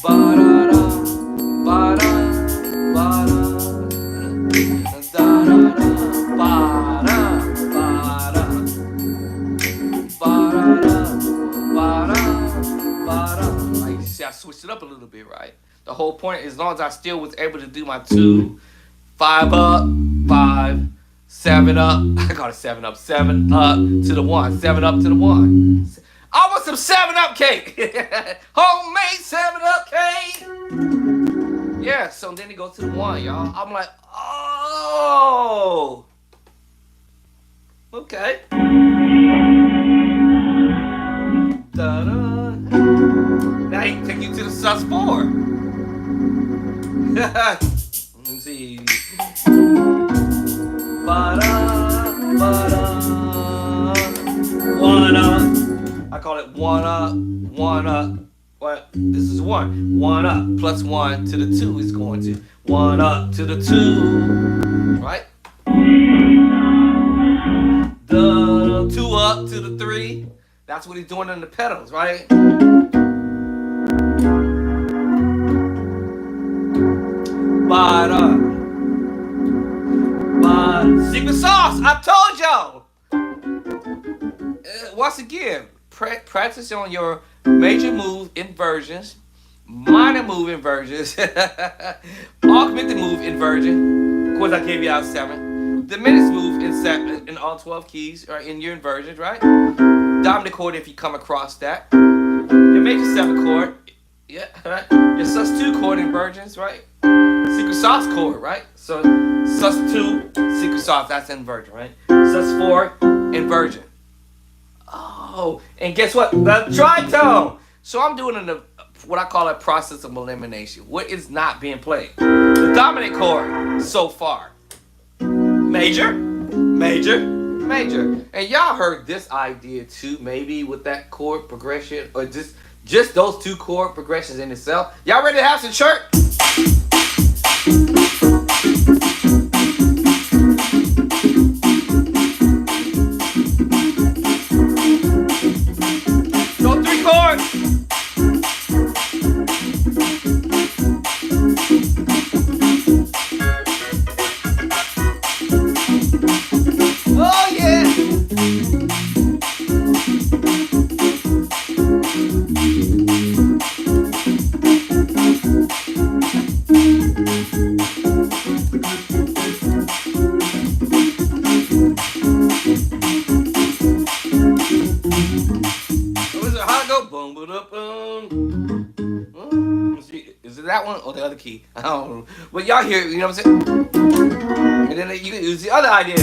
ba-da, ba-da, ba-da. I switched it up a little bit, right? The whole point, as long as I still was able to do my 2, 5 up, 5, 7 up. I call it 7 up, 7 up to the 1, 7 up to the 1. I want some 7 Up cake. Homemade 7 Up cake. Yeah, so then he goes to the 1, y'all. I'm like, oh, okay. Da-da. Now he take you to the sus4. Let me see. Ba-da, ba-da. 1 up. I call it 1 up, 1 up. What? This is 1. 1 up plus 1 to the 2 is going to 1 up to the 2. Right? The 2 up to the 3. That's what he's doing in the pedals, right? Ba-da. Secret sauce, I told y'all. Once again, practice on your major move inversions, minor move inversions, augmented move inversion. Of course, I gave you out 7. Diminished move in all 12 keys, or in your inversions, right? Dominant chord if you come across that. Your major 7 chord, yeah, right? Your sus2 chord inversions, right? Secret sauce chord, right? So sus2, secret sauce, that's inversion, right? sus4, inversion. Oh, and guess what? The tritone. So I'm doing what I call a process of elimination. What is not being played? The dominant chord so far. Major, major, major. And y'all heard this idea too, maybe with that chord progression, or just those 2 chord progressions in itself. Y'all ready to have some church? Those 3 chords. Oh yeah. boom, boom, is it that one or the other key? I don't know. But y'all hear, you know what I'm saying? And then you can use the other idea.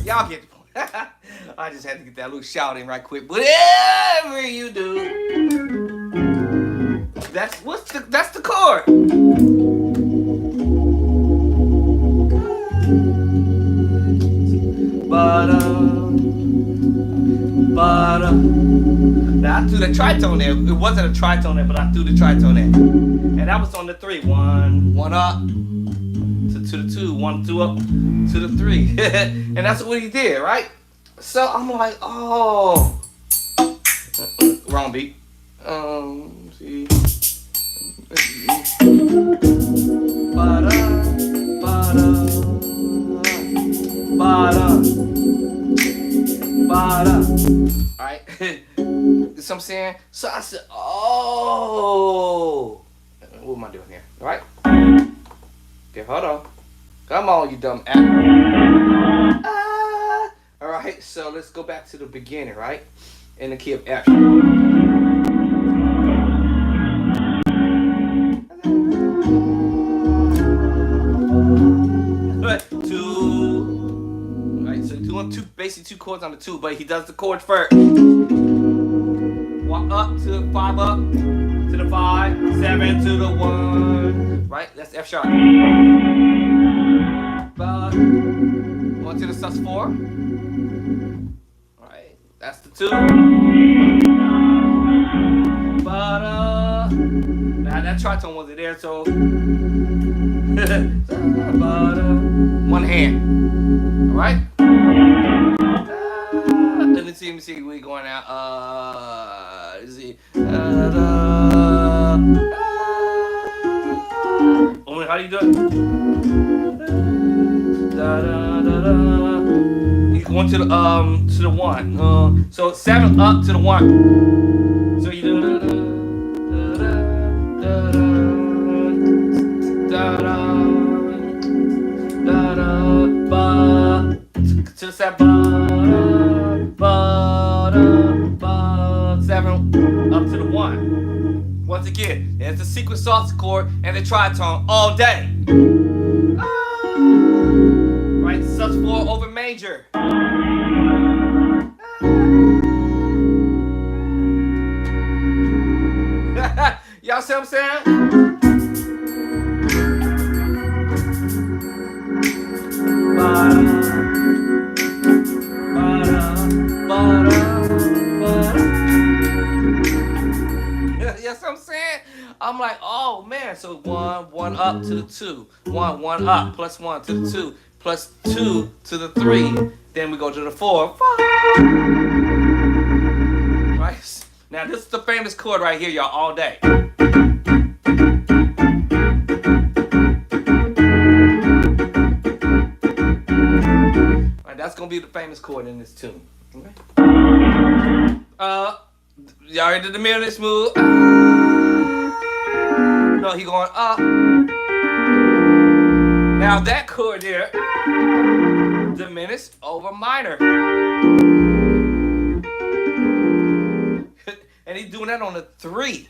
Y'all get the point. I just had to get that little shout in right quick. Whatever you do, that's the chord. Now I threw the tritone there. It wasn't a tritone there, but I threw the tritone there, and that was on the 3. 1 up to the 2, 1 2 up to the 3, and that's what he did, right? So I'm like, oh, wrong beat. Let's see. Ba-da, ba-da, ba-da, ba-da. Alright. You know what I'm saying? So I said, oh. What am I doing here? Alright? Okay, hold on. Come on, you dumb app. Alright, so let's go back to the beginning, right? In the key of F. Two. Alright, so doing basically two chords on the two, but he does the chord first. Walk up to the 5 up to the 5, 7 to the 1. Right? That's F sharp. But 1 to the sus4. Alright, that's the 2. But now that tritone wasn't there, so one hand. Alright? Let me see, we going out. Let's see. How do you do it? You going to the 1. So 7 up to the 1. So you do to the 7 up to the 1. Once again, there's the secret sauce chord and the tritone all day. Right, sus4 over major. Y'all see what I'm saying? Yes, I'm saying. I'm like, oh man. So 1 up to the 2, 1 up plus 1 to the 2 plus 2 to the 3. Then we go to the 4. Right. Now this is the famous chord right here, y'all, all day. Right, that's gonna be the famous chord in this tune. Okay. Y'all already did the diminished move. No, he going up. Now that chord there, diminished over minor. And he's doing that on the 3.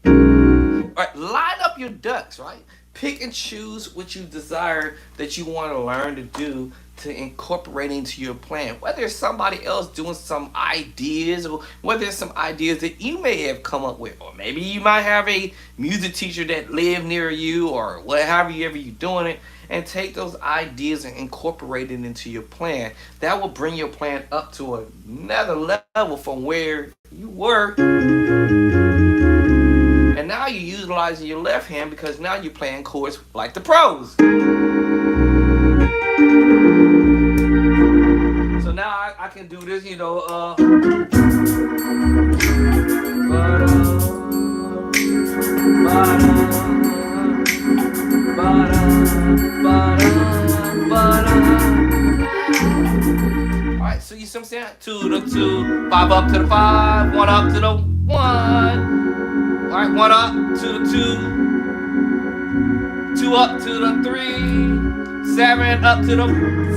Alright, line up your ducks, right? Pick and choose what you desire that you want to learn to do to incorporate into your plan. Whether it's somebody else doing some ideas, or whether it's some ideas that you may have come up with, or maybe you might have a music teacher that live near you, or whatever you're doing it, and take those ideas and incorporate it into your plan. That will bring your plan up to another level from where you were. And now you're utilizing your left hand because now you're playing chords like the pros. So now I can do this, you know, Alright, so you see what I'm saying? 2 to the 2, 5 up to the 5, 1 up to the 1. Alright, 1 up to the 2, 2 up to the 3, 7 up to the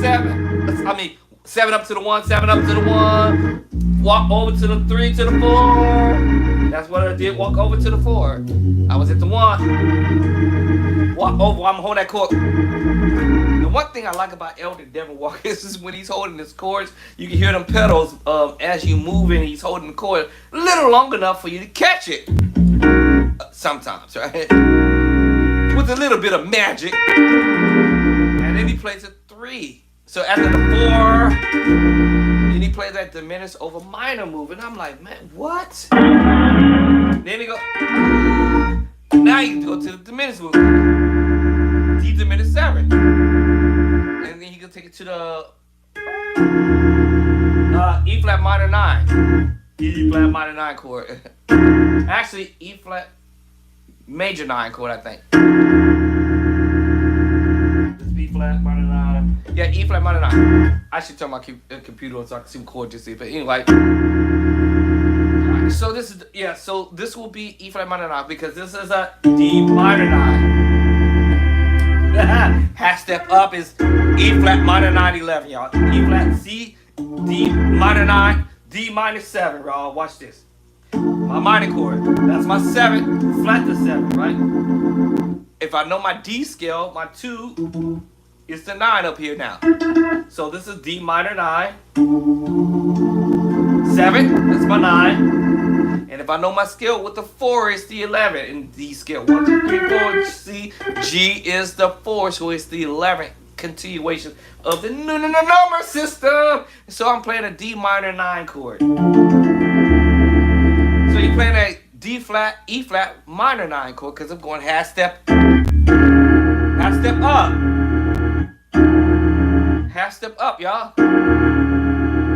7. I mean, 7 up to the 1, 7 up to the 1. Walk over to the 3 to the 4. That's what I did. Walk over to the 4. I was at the 1. Walk over. I'm holding that chord. The one thing I like about Elder Devin Walker is when he's holding his chords, you can hear them pedals as you move and he's holding the chord a little long enough for you to catch it. Sometimes, right? With a little bit of magic. And then he plays a 3. So after the 4, then he plays that diminished over minor move. And I'm like, man, what? Then he go, now you go to the diminished move. D diminished 7. And then he can take it to the E flat minor 9. E flat minor 9 chord. Actually, E flat major 9 chord, I think. This B flat minor 9. Yeah, E flat minor 9. I should turn my computer on so I can see what chord to see. But anyway. So this is, yeah, so this will be E flat minor 9 because this is a D minor 9. Half step up is E flat minor 9 11, y'all. E flat C, D minor 9, D minor 7, y'all. Watch this. My minor chord. That's my 7, flat to 7, right? If I know my D scale, my 2 is the 9 up here now. So this is D minor 9. 7, that's my 9. And if I know my scale with the 4 is the 11 in D scale. 1, 2, 3, 4. C, G is the 4, so it's the 11th continuation of the number system. So I'm playing a D minor 9 chord. So you're playing a D flat, E flat minor 9 chord because I'm going half step up. Half step up, y'all.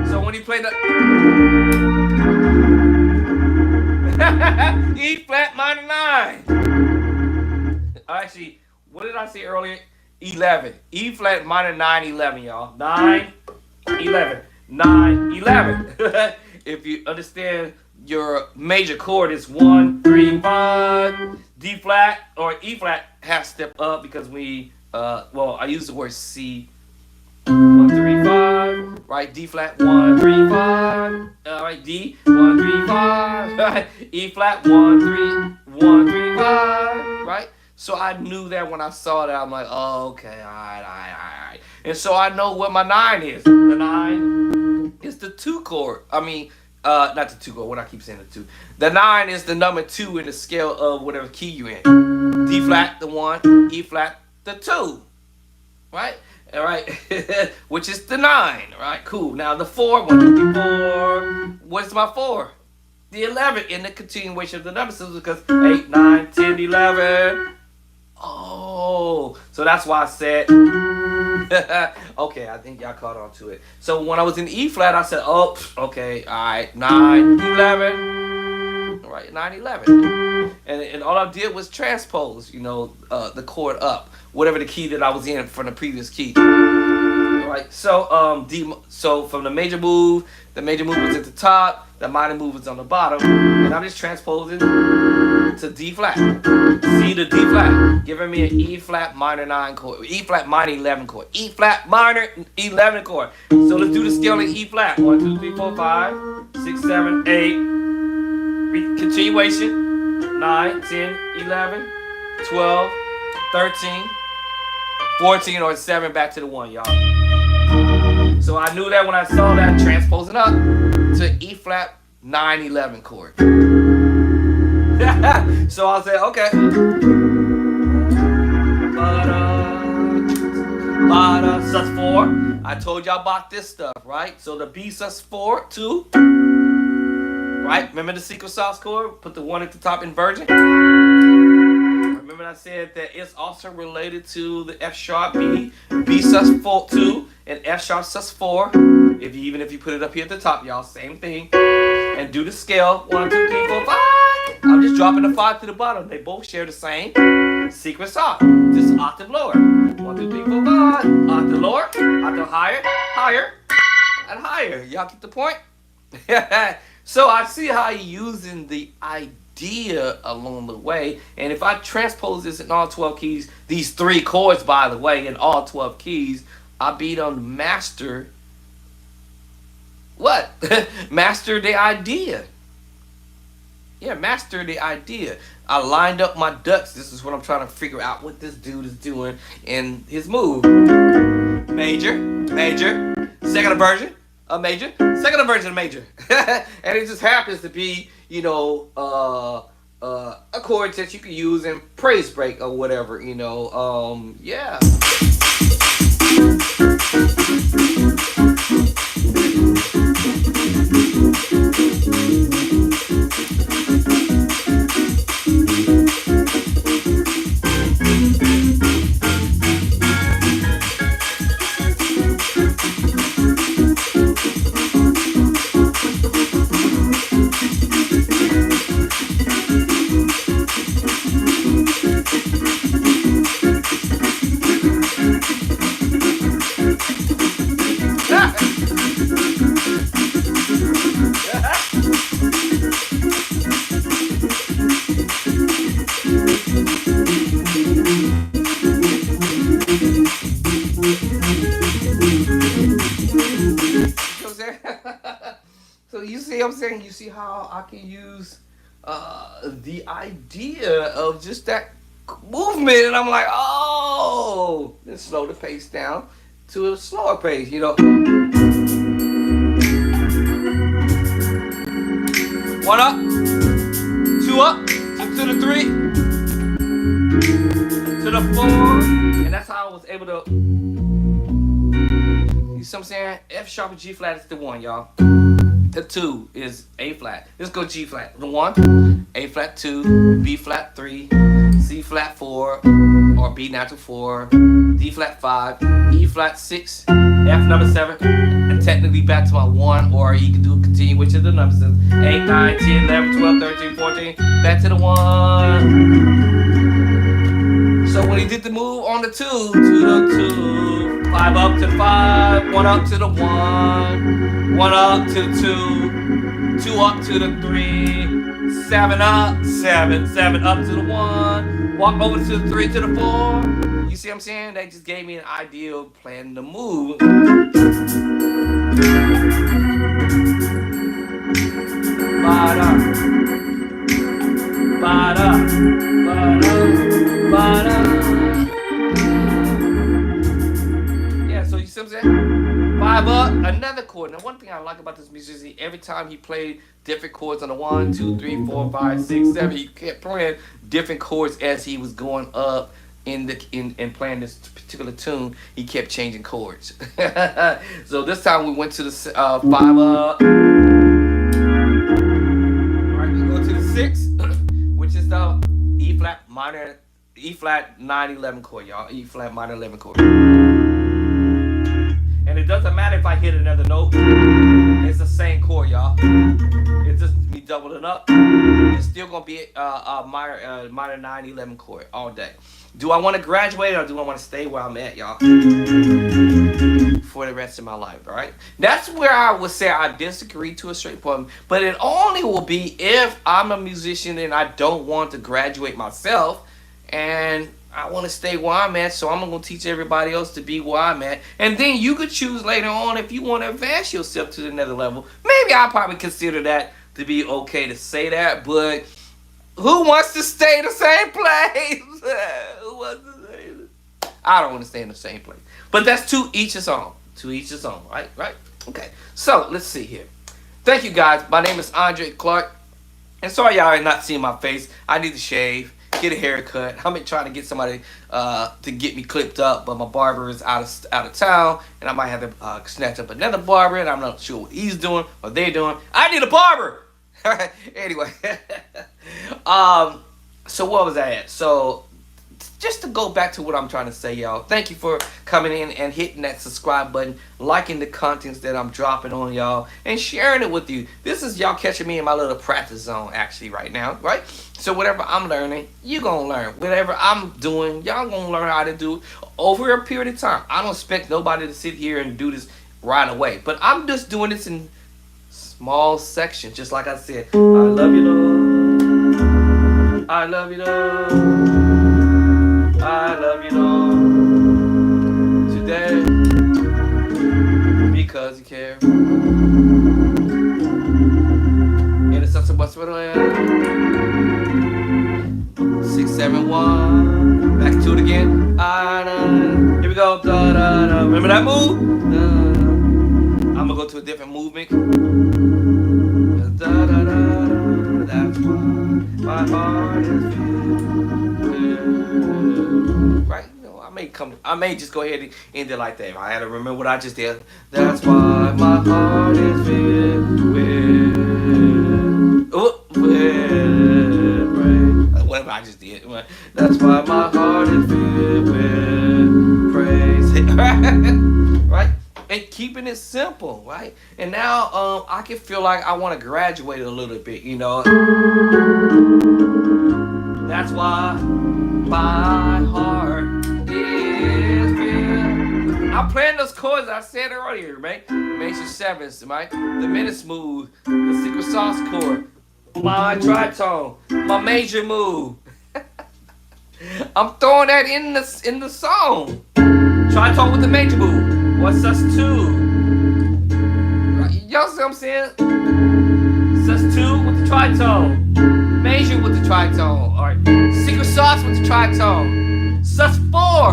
So when you play the E flat minor 9. Actually, what did I say earlier? 11. E flat minor 9 11, y'all. 9 11. 9 11. If you understand your major chord is 1 3 5. D flat or E flat half step up because we well, I use the word C. 1 3 5, right? D flat 1 3 5, right? D 1 3 5, right? E flat 1 3 5, right? So I knew that when I saw that. I'm like, oh, okay, all right. And so I know what my 9 is. The 9 is the 2 chord. I mean, not the 2 chord. What I keep saying the 2. The 9 is the number 2 in the scale of whatever key you're in. D flat the 1, E flat the 2, right? All right, which is the 9, right? Cool. Now the 4, 1 2 3 4. What's my 4? The 11 in the continuation of the number system because 8 9 10 11. Oh, so that's why I said. Okay, I think y'all caught on to it. So when I was in E flat, I said, oh, okay, all right, 9 11. All right, 9 11. And all I did was transpose, the chord up, whatever the key that I was in from the previous key. Right. So so from the major move was at the top, the minor move was on the bottom, and I'm just transposing to D flat. C to D flat, giving me an E flat minor 9 chord, E flat minor 11 chord, E flat minor 11 chord. So let's do the scale in E flat. 1 2 3 4 5 6 7 8. Continuation. 9 10 11 12 13 14 or 7 back to the 1, y'all. So I knew that when I saw that, transposing up to E flat 9 11 chord. So I'll say, okay. Sus4. I told y'all about this stuff, right? So the B sus4, 2. Right? Remember the secret sauce chord? Put the 1 at the top inversion. Remember I said that it's also related to the F sharp B, B sus4 2, and F sharp sus4. Even if you put it up here at the top, y'all, same thing. And do the scale 1 2 3 4 5. I'm just dropping the 5 to the bottom. They both share the same secret sauce. Just octave lower. 1 2 3 4 5. Octave lower, octave higher, higher, and higher. Y'all get the point? So I see how you're using the idea along the way. And if I transpose this in all 12 keys, these 3 chords, by the way, in all 12 keys, I beat on master. What? Master the idea. Yeah, master the idea. I lined up my ducks. This is what I'm trying to figure out what this dude is doing in his move. Major, major, second inversion. A major, second inversion of major. And it just happens to be, a chord that you can use in praise break or whatever, yeah. So you see what I'm saying? You see how I can use the idea of just that movement, and I'm like, oh, let's slow the pace down to a slower pace, you know. One up, two up, to the three, to the four, and that's how I was able to. You see what I'm saying? F sharp and G flat is the one, y'all. The 2 is A flat. Let's go G flat. The 1, A flat 2, B flat 3, C flat 4, or B natural 4, D flat 5, E flat 6, F number 7, and technically back to my 1, or you can do continue which of the numbers. 8, 9, 10, 11, 12, 13, 14, back to the 1. So when he did the move on the 2, to the 2, 5 up to the 5, 1 up to the 1, 1 up to the 2, 2 up to the 3, 7 up, 7, 7 up to the 1, walk over to the 3 to the 4. You see what I'm saying? That just gave me an idea of playing the move. Ba-da, ba-da, ba-da, ba-da. So you see what I'm saying? 5 up, another chord. Now one thing I like about this musician, every time he played different chords on the 1, 2, 3, 4, 5, 6, 7, he kept playing different chords as he was going up in playing this particular tune. He kept changing chords. So this time we went to the 5 up. Alright, we go to the 6, which is the E flat 9/11 chord, y'all. E flat minor 11 chord. And it doesn't matter if I hit another note. It's the same chord, y'all. It's just me doubling up. It's still gonna be a minor 9/11 chord all day. Do I want to graduate or do I want to stay where I'm at, y'all? For the rest of my life, all right? That's where I would say I disagree to a straight point. But it only will be if I'm a musician and I don't want to graduate myself, and I want to stay where I'm at, so I'm going to teach everybody else to be where I'm at. And then you could choose later on if you want to advance yourself to another level. Maybe I'll probably consider that to be okay to say that, but who wants to stay in the same place? Who wants to stay? I don't want to stay in the same place. But that's to each his own. To each his own, right? Right? Okay. So, let's see here. Thank you, guys. My name is Andre Clark. And sorry y'all are not seeing my face. I need to shave. Get a haircut. I'm trying to get somebody to get me clipped up, but my barber is out of town, and I might have to snatch up another barber, and I'm not sure what he's doing or they're doing. I need a barber. Anyway, so what was I at? So just to go back to what I'm trying to say, y'all. Thank you for coming in and hitting that subscribe button, liking the contents that I'm dropping on y'all, and sharing it with you. This is y'all catching me in my little practice zone actually right now, right? So whatever I'm learning, you gonna learn. Whatever I'm doing, y'all gonna learn how to do it over a period of time. I don't expect nobody to sit here and do this right away, but I'm just doing this in small sections, just like I said. I love you, Lord. I love you, Lord. I love you, Lord, today, because you care. In the sense of what's for the land. 6, 7, 1. Back to it again. Here we go. Da, da, da. Remember that move? Da, da. I'm gonna go to a different movement. Da, da, da, da. That's why my heart is filled. Right? You know, I may just go ahead and end it like that. I had to remember what I just did. That's why my heart is filled with praise. Whatever I just did. That's why my heart is filled with praise. Right? And keeping it simple, right? And now I can feel like I want to graduate a little bit, you know. That's why my heart is filled. I'm playing those chords I said earlier, right? Major sevenths, right? The minute smooth, the secret sauce chord, my tritone, my major move. I'm throwing that in the song. Tritone with the major move. What's sus 2? Right? Y'all see what I'm saying? the tritone. Major with the tritone. Alright. Secret sauce with the tritone. Sus4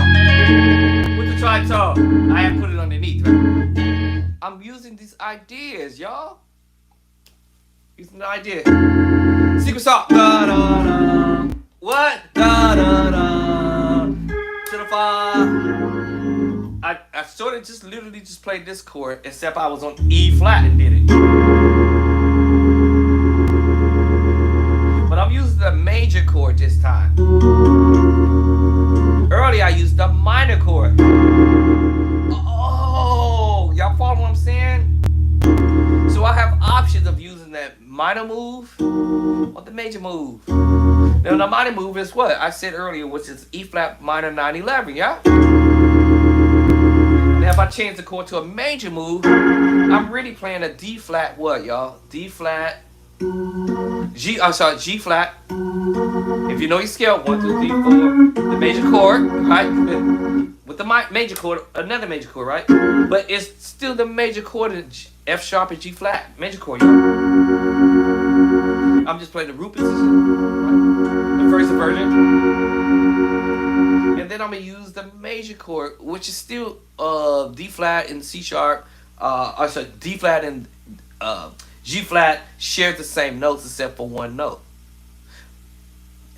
with the tritone. I have put it underneath, right? I'm using these ideas, y'all. Using the idea. Secret sauce. Da da da. What? Da da da. To the fa. I sort of just literally just played this chord, except I was on E flat and did it. But I'm using the major chord this time. Earlier I used the minor chord. Oh, y'all follow what I'm saying? So I have options of using that minor move or the major move. Now the minor move is what I said earlier, which is E flat minor 9/11, yeah? Now if I change the chord to a major move, I'm really playing a D flat what, y'all? D flat, G flat. If you know your scale, 1, 2, 3, 4, the major chord, right? With the major chord, another major chord, right? But it's still the major chord in F sharp and G flat, major chord, y'all. I'm just playing the root position, right? The first inversion. And then I'm gonna use the major chord, which is still D flat and C sharp. D flat and G flat share the same notes except for one note.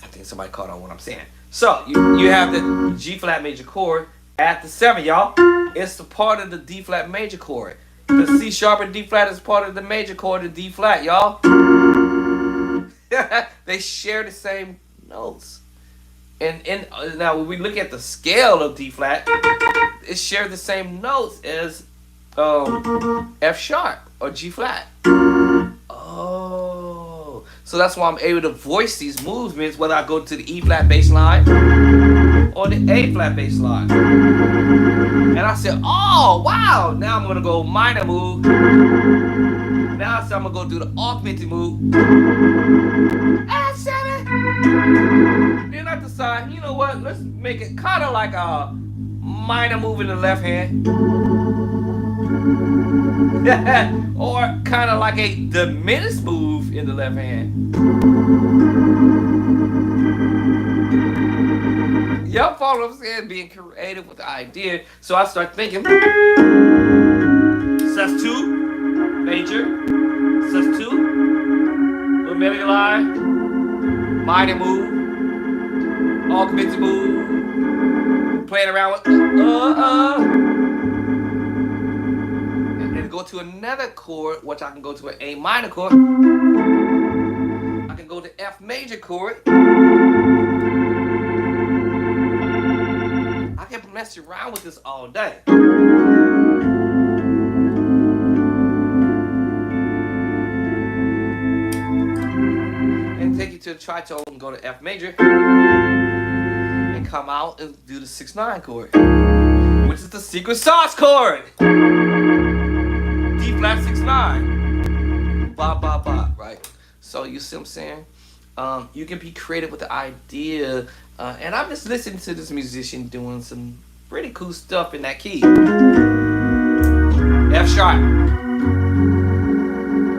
I think somebody caught on what I'm saying. So you have the G flat major chord at the 7, y'all. It's the part of the D flat major chord. The C sharp and D flat is part of the major chord of D flat, y'all. They share the same notes. And now when we look at the scale of D flat, it shares the same notes as F sharp or G flat. Oh, so that's why I'm able to voice these movements whether I go to the E flat bass line or the A flat bass line. And I said, oh wow, now I'm gonna go minor move. Now I'm gonna go do the augmented move. Then I decide, you know what? Let's make it kind of like a minor move in the left hand. Or kind of like a diminished move in the left hand. Y'all follow what I'm saying? Being creative with the idea. So I start thinking, sus2, major, sus2, little melody line, minor move, augmented move, playing around with and go to another chord, which I can go to an A minor chord. I can go to F major chord. I can mess around with this all day. And take you to the tritone and go to F major. And come out and do the 6/9 chord, which is the secret sauce chord. D flat 6/9. Ba ba ba, right? So you see what I'm saying? You can be creative with the idea. And I'm just listening to this musician doing some pretty cool stuff in that key. F sharp.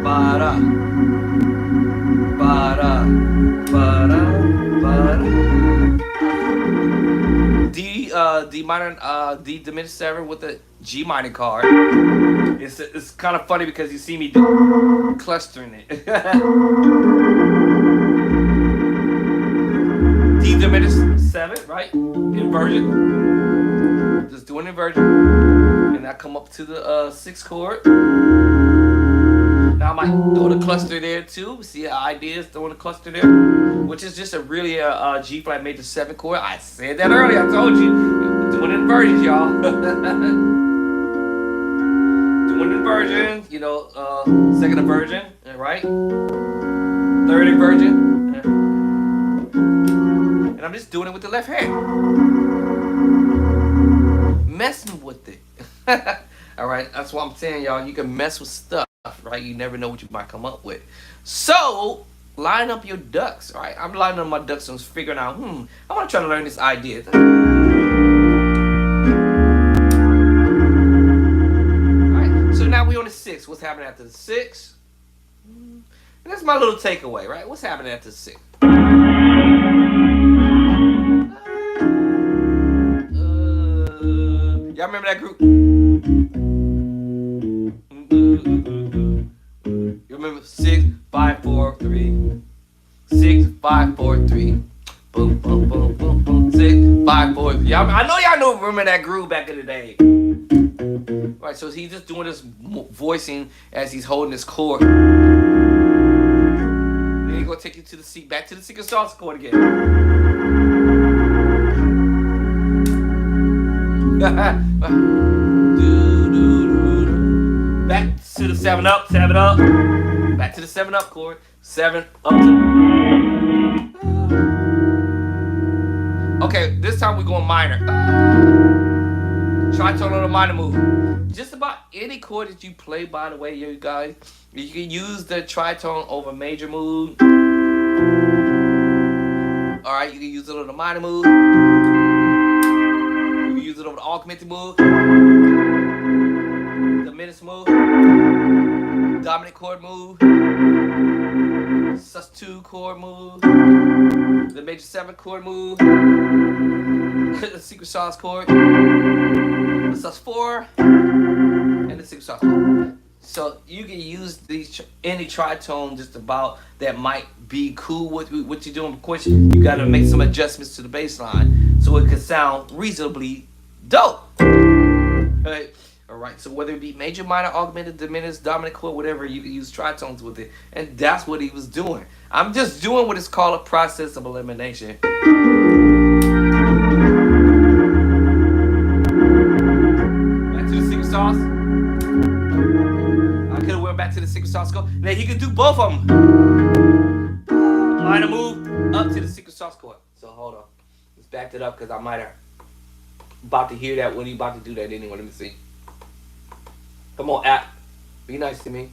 Ba da. Ba da. Ba da. Ba da. D minor, D diminished 7 with the G minor chord. It's kind of funny because you see me clustering it. D diminished 7, right? Inversion. Just doing inversion. And I come up to the 6 chord. Now I might throw the cluster there too. See how ideas throwing the cluster there, which is just a really G flat major 7 chord. I said that earlier. I told you, doing inversions, y'all. Doing inversions. You know, second inversion, right? Third inversion, and I'm just doing it with the left hand, messing with it. All right, that's what I'm saying, y'all. You can mess with stuff. Right, you never know what you might come up with. So line up your ducks. All right, I'm lining up my ducks and figuring out, I want to try to learn this idea. All right, so now we're on the 6. What's happening after the 6? And that's my little takeaway, right? What's happening at the 6th? Y'all remember that group? You remember 6, 5, 4, 3. 6, 5, 4, 3. Boom, boom, boom, boom, boom. 6, 5, 4. Y'all, I know y'all know remember that groove back in the day. Right, so he's just doing this voicing as he's holding his chord. Then he's gonna take you to the seat, back to the secret sauce chord again. Back to the 7 up, 7 up. Back to the 7 up chord. 7 up to. Okay, this time we're going minor. Tritone on the minor move. Just about any chord that you play, by the way, you guys, you can use the tritone over major move. Alright, you can use it on the minor move. You can use it over the augmented move. The diminished move. Dominant chord move. Sus2 chord move. The major 7 chord move. The secret sauce chord. The sus4. And the secret sauce chord. So you can use these any tritone just about that might be cool with what you're doing. Of course, you got to make some adjustments to the bass line so it can sound reasonably dope. Right? All right. So whether it be major, minor, augmented, diminished, dominant chord, whatever, you can use tritones with it, and that's what he was doing. I'm just doing what is called a process of elimination. Back to the secret sauce. Back to the secret sauce chord. Now he can do both of them. Minor move up to the secret sauce chord. So hold on. Let's back it up because I might have about to hear that when he about to do that anyway. Let me see. Come on, app. Be nice to me.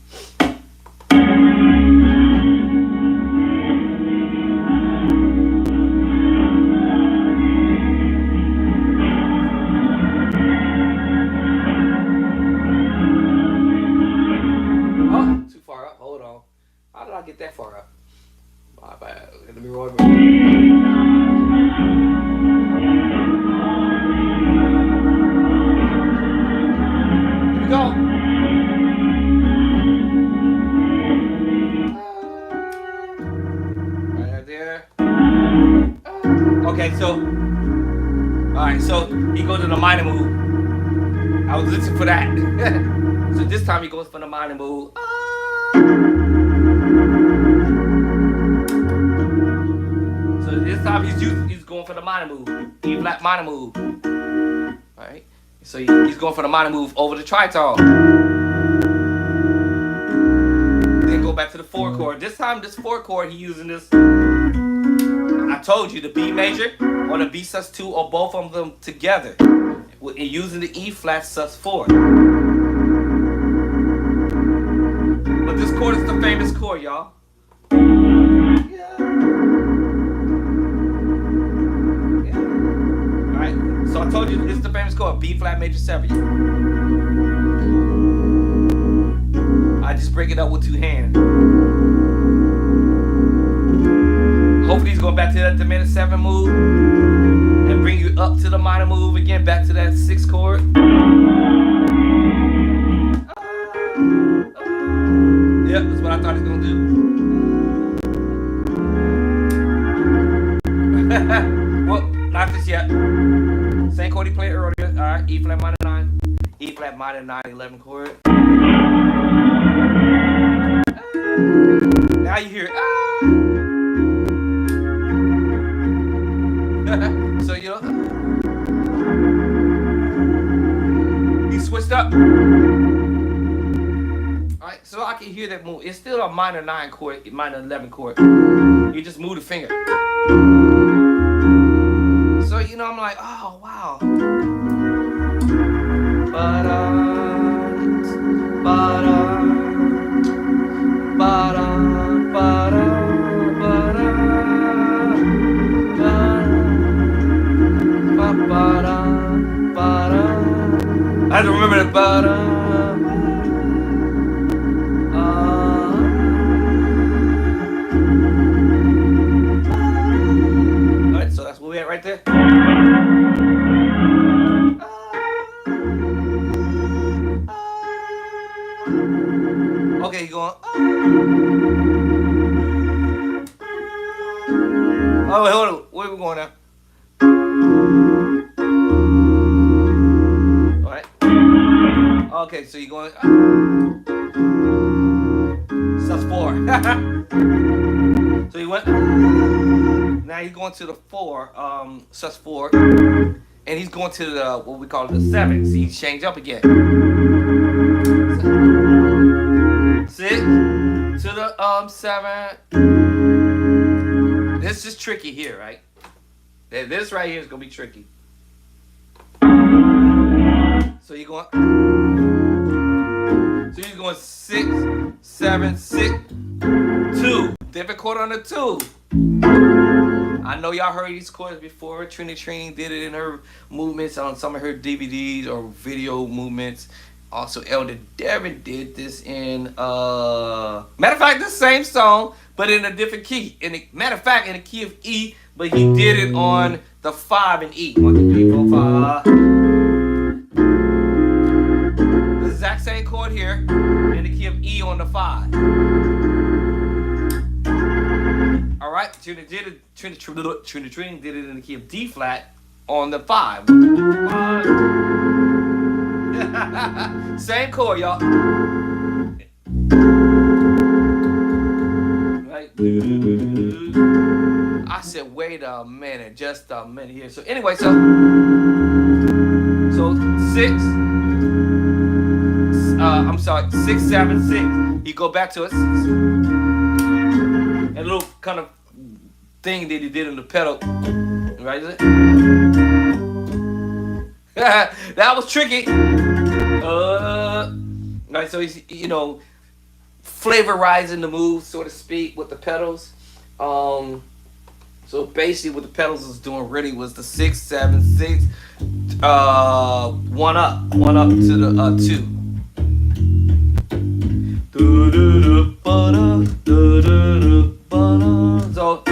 Get that far up. My bad. Let me roll it. Here we go. Right there. Okay, so. Alright, so he goes to the minor move. I was listening for that. So this time he goes for the minor move. This time he's going for the minor move. E flat minor move. Alright. So he's going for the minor move over the tritone. Then go back to the 4 chord. This time this 4 chord he's using this. I told you the B major or the B sus2 or both of them together. And using the E flat sus4. But this chord is the famous chord, y'all. So I told you this is the famous chord, B flat major 7. I just break it up with 2 hands. Hopefully he's going back to that diminished 7 move and bring you up to the minor move again, back to that 6 chord. Yep, that's what I thought he was going to do. Well, not this yet. Same chord he played earlier. Alright, E flat minor 9. E flat minor 9, 11 chord. Now you hear it. So you know, he switched up. Alright, so I can hear that move. It's still a minor 9 chord, minor 11 chord. You just move the finger. So, you know, I'm like, oh, wow. I have to remember that. corner. Alright. Okay, so you're going sus4. So you went. Now he's going to the 4, sus4, and he's going to the what we call the 7. See, he changed up again. 6 to the 7. This is tricky here, right? This right here is gonna be tricky. So you're going. So you're going 6, 7, 6, 2. Different chord on the 2. I know y'all heard these chords before. Trini did it in her movements on some of her DVDs or video movements. Also, Elder Devin did this in matter of fact, the same song, but in a different key. Matter of fact, in the key of E, but he did it on the 5 in E. 1, 2, 3, 4, 5. The exact same chord here in the key of E on the 5. All right, Trini did it in the key of D flat on the 5. 5. Same chord, y'all. Right. I said, wait a minute, just a minute here. So anyway, so 6. I'm sorry, 6, 7, 6. You go back to it. And a little kind of thing that he did on the pedal. Right? That was tricky. Right, so he's, flavorizing the move, so to speak, with the pedals. So basically what the pedals was doing really was the 6, 7, 6, 1 up to the 2. So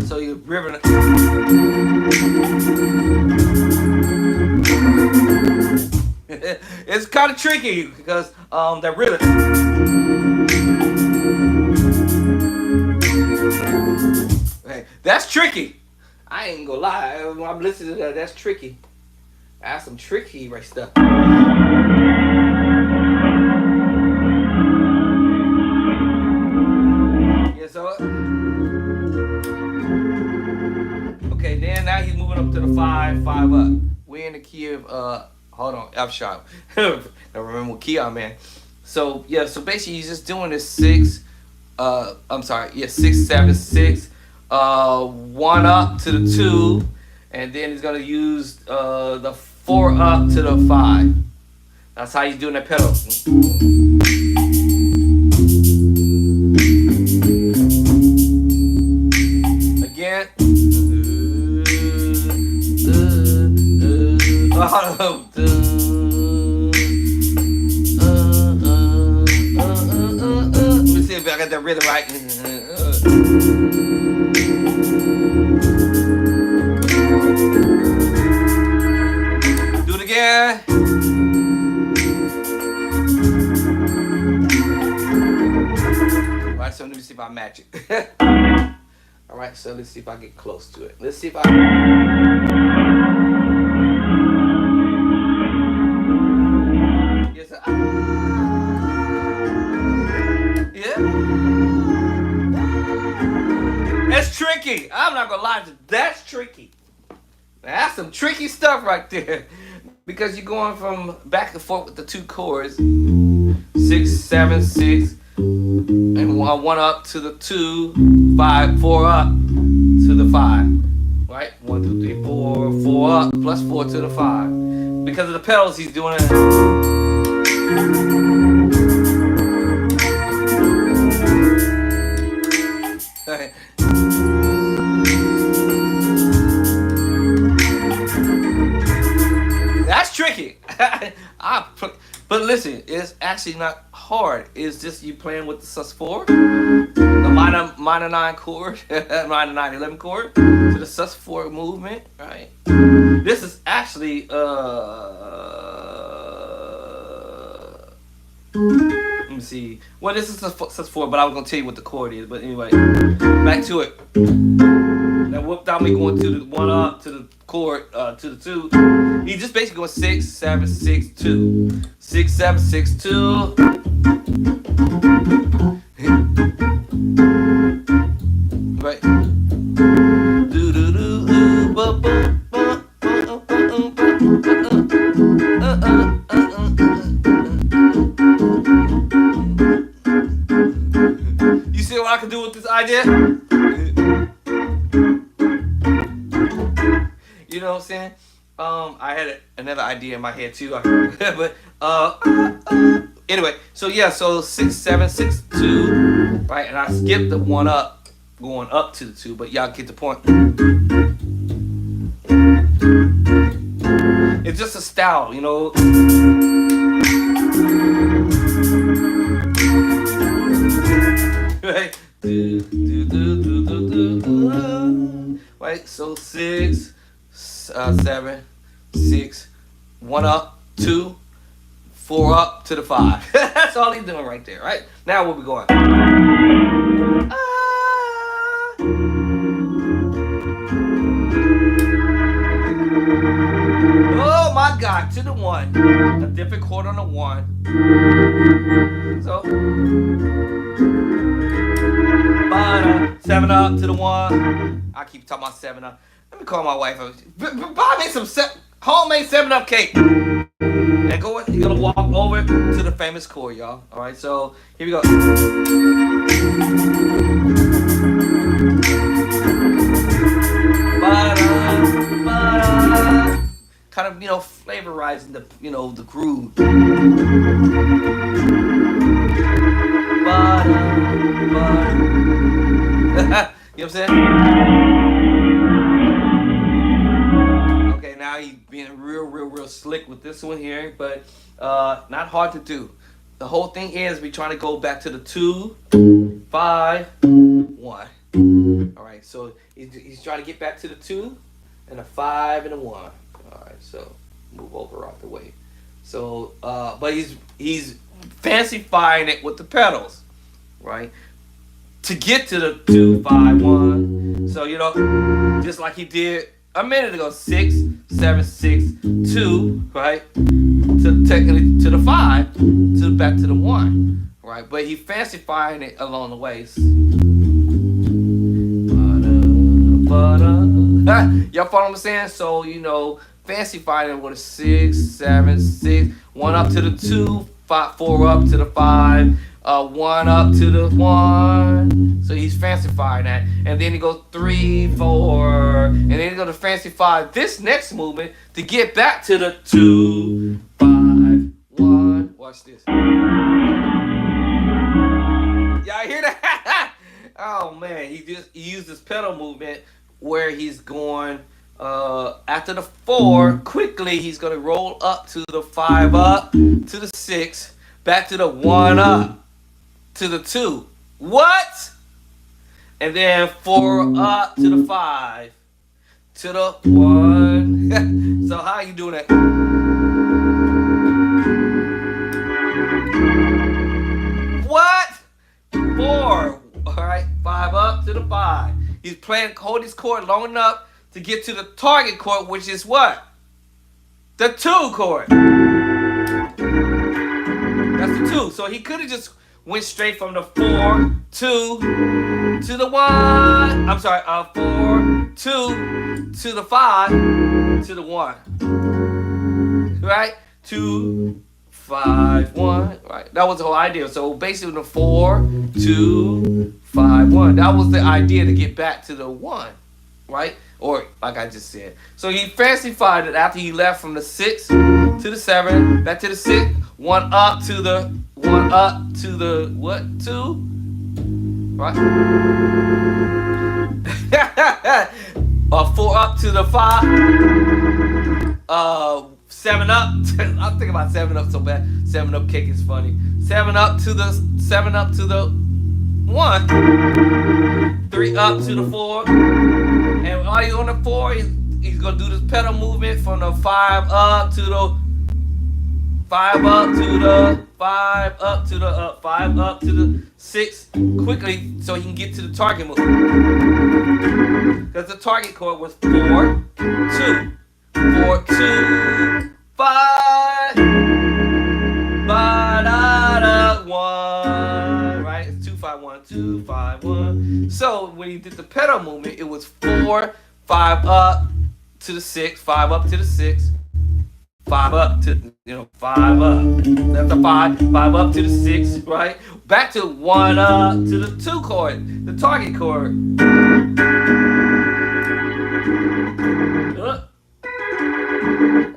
so you're ripping it. It's kind of tricky because that rhythm. Hey, that's tricky. I ain't gonna lie. When I'm listening to that, that's tricky. That's some tricky right stuff. Yeah, so okay, then now he's moving up to the 5 up. We're in the key of hold on, F sharp. Don't remember what key I'm in. So yeah, so basically he's just doing this 6, 6, 7, 6, 1 up to the 2, and then he's gonna use the 4 up to the 5. That's how he's doing that pedal. Again. Let me see if I got that rhythm right. Do it again. Alright, so let me see if I match it. Alright, so let's see if I get close to it. Let's see if I... It's tricky. I'm not gonna lie to you. That's tricky. That's some tricky stuff right there. Because you're going from back and forth with the 2 chords. 6, 7, 6. And 1 up to the 2. 5, 4 up to the 5. Right? 1, 2, 3, 4. 4 up plus 4 to the 5. Because of the pedals, he's doing it. That's tricky. But listen, it's actually not hard. It's just you playing with the sus4, the minor 9 chord, minor 9 11 chord to the sus4 movement, right? This is actually Let me see. Well, this is sus4, but I was gonna tell you what the chord is. But anyway, back to it. Now whoop down me going to the 1 up to the chord to the 2. He's just basically going 6, 7, 6, 2, 6, 7, 6, 2. Right. Do do do ba ba ba. You see what I can do with this idea? You know what I'm saying? I had another idea in my head too, but anyway. So yeah, so 6, 7, 6, 2, right? And I skipped the 1 up, going up to the 2, but y'all get the point. It's just a style, you know. Right? Right? So 6, 7, 6, 1 up, 2, 4 up to the 5. That's all he's doing right there, right? Now where we going? Oh my God, to the 1. A different chord on the 1. So 7 up to the 1. I keep talking about 7 up. Let me call my wife. Buy me some homemade 7-Up cake. And go. You're gonna walk over to the famous chord, y'all. All right. So here we go. Kind of, you know, flavorizing the, you know, the groove. You know what I'm saying? Okay, now he's being real slick with this one here, but not hard to do. The whole thing is we trying to go back to the 2, 5, 1. All right, so he's trying to get back to the 2 and a 5 and a 1. All right, so move over out the way. So, but he's fancy-fying it with the pedals, right? To get to the 2, 5, 1. So, you know, just like he did a minute ago, 6, 7, 6, 2, right? Technically to the 5, back to the 1, right? But he fancy-fying it along the way. Y'all follow what I'm saying? So, you know, fancy-fying it with a 6, 7, 6, 1 up to the 2, 5, 4 up to the 5, 1 up to the 1. So he's fancy-fying that. And then he goes 3, 4, and then he goes to fancy-fy this next movement to get back to the 2, 5, 1. Watch this. Y'all hear that? Oh man, he used this pedal movement where he's going after the 4, quickly he's gonna roll up to the 5 up to the 6, back to the 1 up to the 2. What? And then 4 up to the 5 to the 1. So how you doing that? What? 4. All right, 5 up to the 5. He's hold his chord long enough to get to the target chord, which is what? The 2 chord. That's the 2. So he could have just went straight from the 4, 2 to the 1. I'm sorry, 4, 2 to the 5 to the 1. Right? 2, 5, 1. Right. That was the whole idea. So basically the 4, 2, 5, 1. That was the idea to get back to the 1. Right? Or like I just said. So he fancy-fyed it after he left from the 6 to the 7, back to the 6, 1 up to the what? 2? Right? 4 up to the 5. 7 up. I'm thinking about 7 up so bad. 7-Up cake is funny. 7 up to the 1. 3 up to the 4. And while you're on the 4, he's gonna do this pedal movement from the 5 up to the 5 up to the 5 up to the 5 up to the 6 quickly so he can get to the target move. Because the target chord was 4, 2, 4, 2, 5, ba da da 1. Right? It's 2 5 1 2 5 1. So when he did the pedal movement, it was 4 5 up to the 6, 5 up to the 6. 5 up to, 5 up. That's a 5. 5 up to the 6, right? Back to 1 up to the 2 chord, the target chord.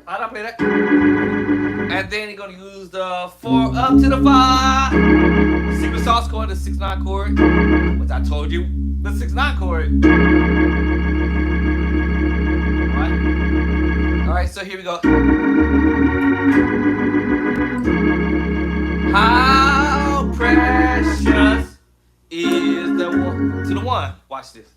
How'd I play that? And then you're gonna use the 4 up to the 5. Secret sauce chord, the 6-9 chord. Which I told you, the 6-9 chord. Alright, so here we go. How precious is the one to the 1. Watch this.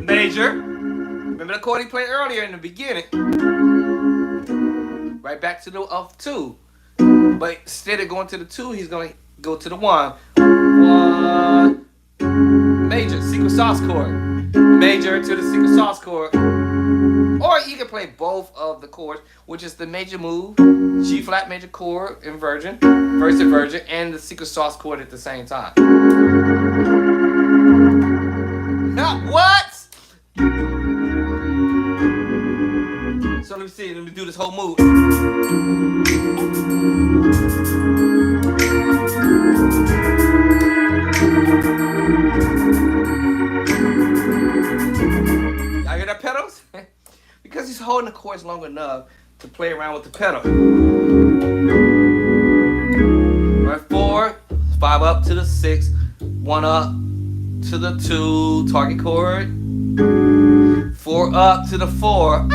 Major. Remember the chord he played earlier in the beginning. Right back to the 2. But instead of going to the 2, he's gonna go to the 1. 1. Major, secret sauce chord. Major to the secret sauce chord. Or you can play both of the chords, which is the major move, G flat major chord inversion, first inversion, and the secret sauce chord at the same time. What? So let me see, let me do this whole move. Y'all hear that pedals? Because he's holding the chords long enough to play around with the pedal. Right, 4, 5 up to the 6, 1 up to the 2, target chord, 4 up to the 4.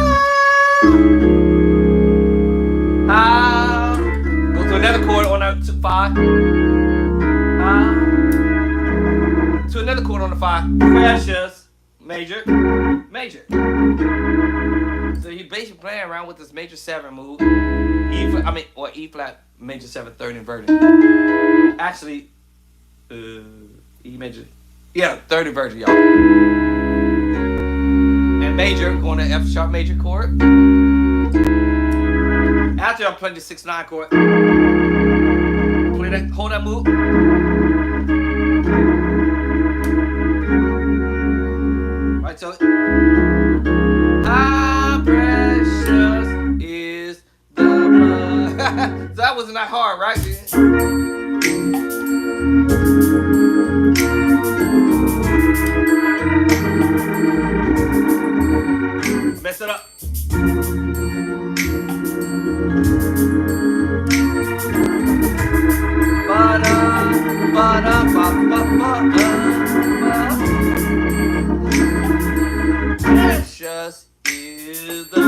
Go to another chord on the 5. To another chord on the 5. Precious. Major. Major. So you basically playing around with this major 7 move. E flat major 7 third inverted. Actually, E major. Yeah, third inverted, y'all. And major going to F sharp major chord. After I'm playing the 6-9 chord, play that, hold that move. Right, so how precious is the blood. So that wasn't that hard, right? Mess it up. Precious is the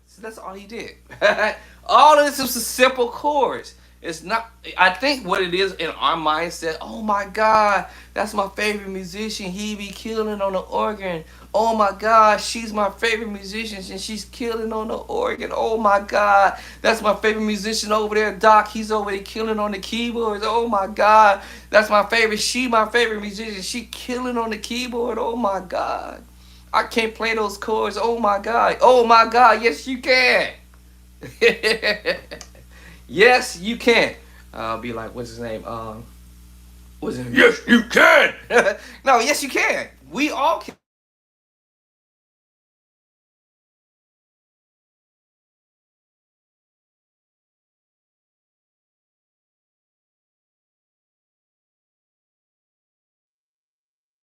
so that's all he did. All of this is simple chords. It's not, I think what it is in our mindset, oh my God, that's my favorite musician. He be killing on the organ. Oh my God, she's my favorite musician and she's killing on the organ. Oh my God, that's my favorite musician over there, Doc. He's over there killing on the keyboards. Oh my God, that's my favorite. She my favorite musician. She killing on the keyboard. Oh my God, I can't play those chords. Oh my God. Oh my God, yes you can. Yes, you can. I'll be like, what's his name? What's his name? Yes, you can. No, yes, you can. We all can.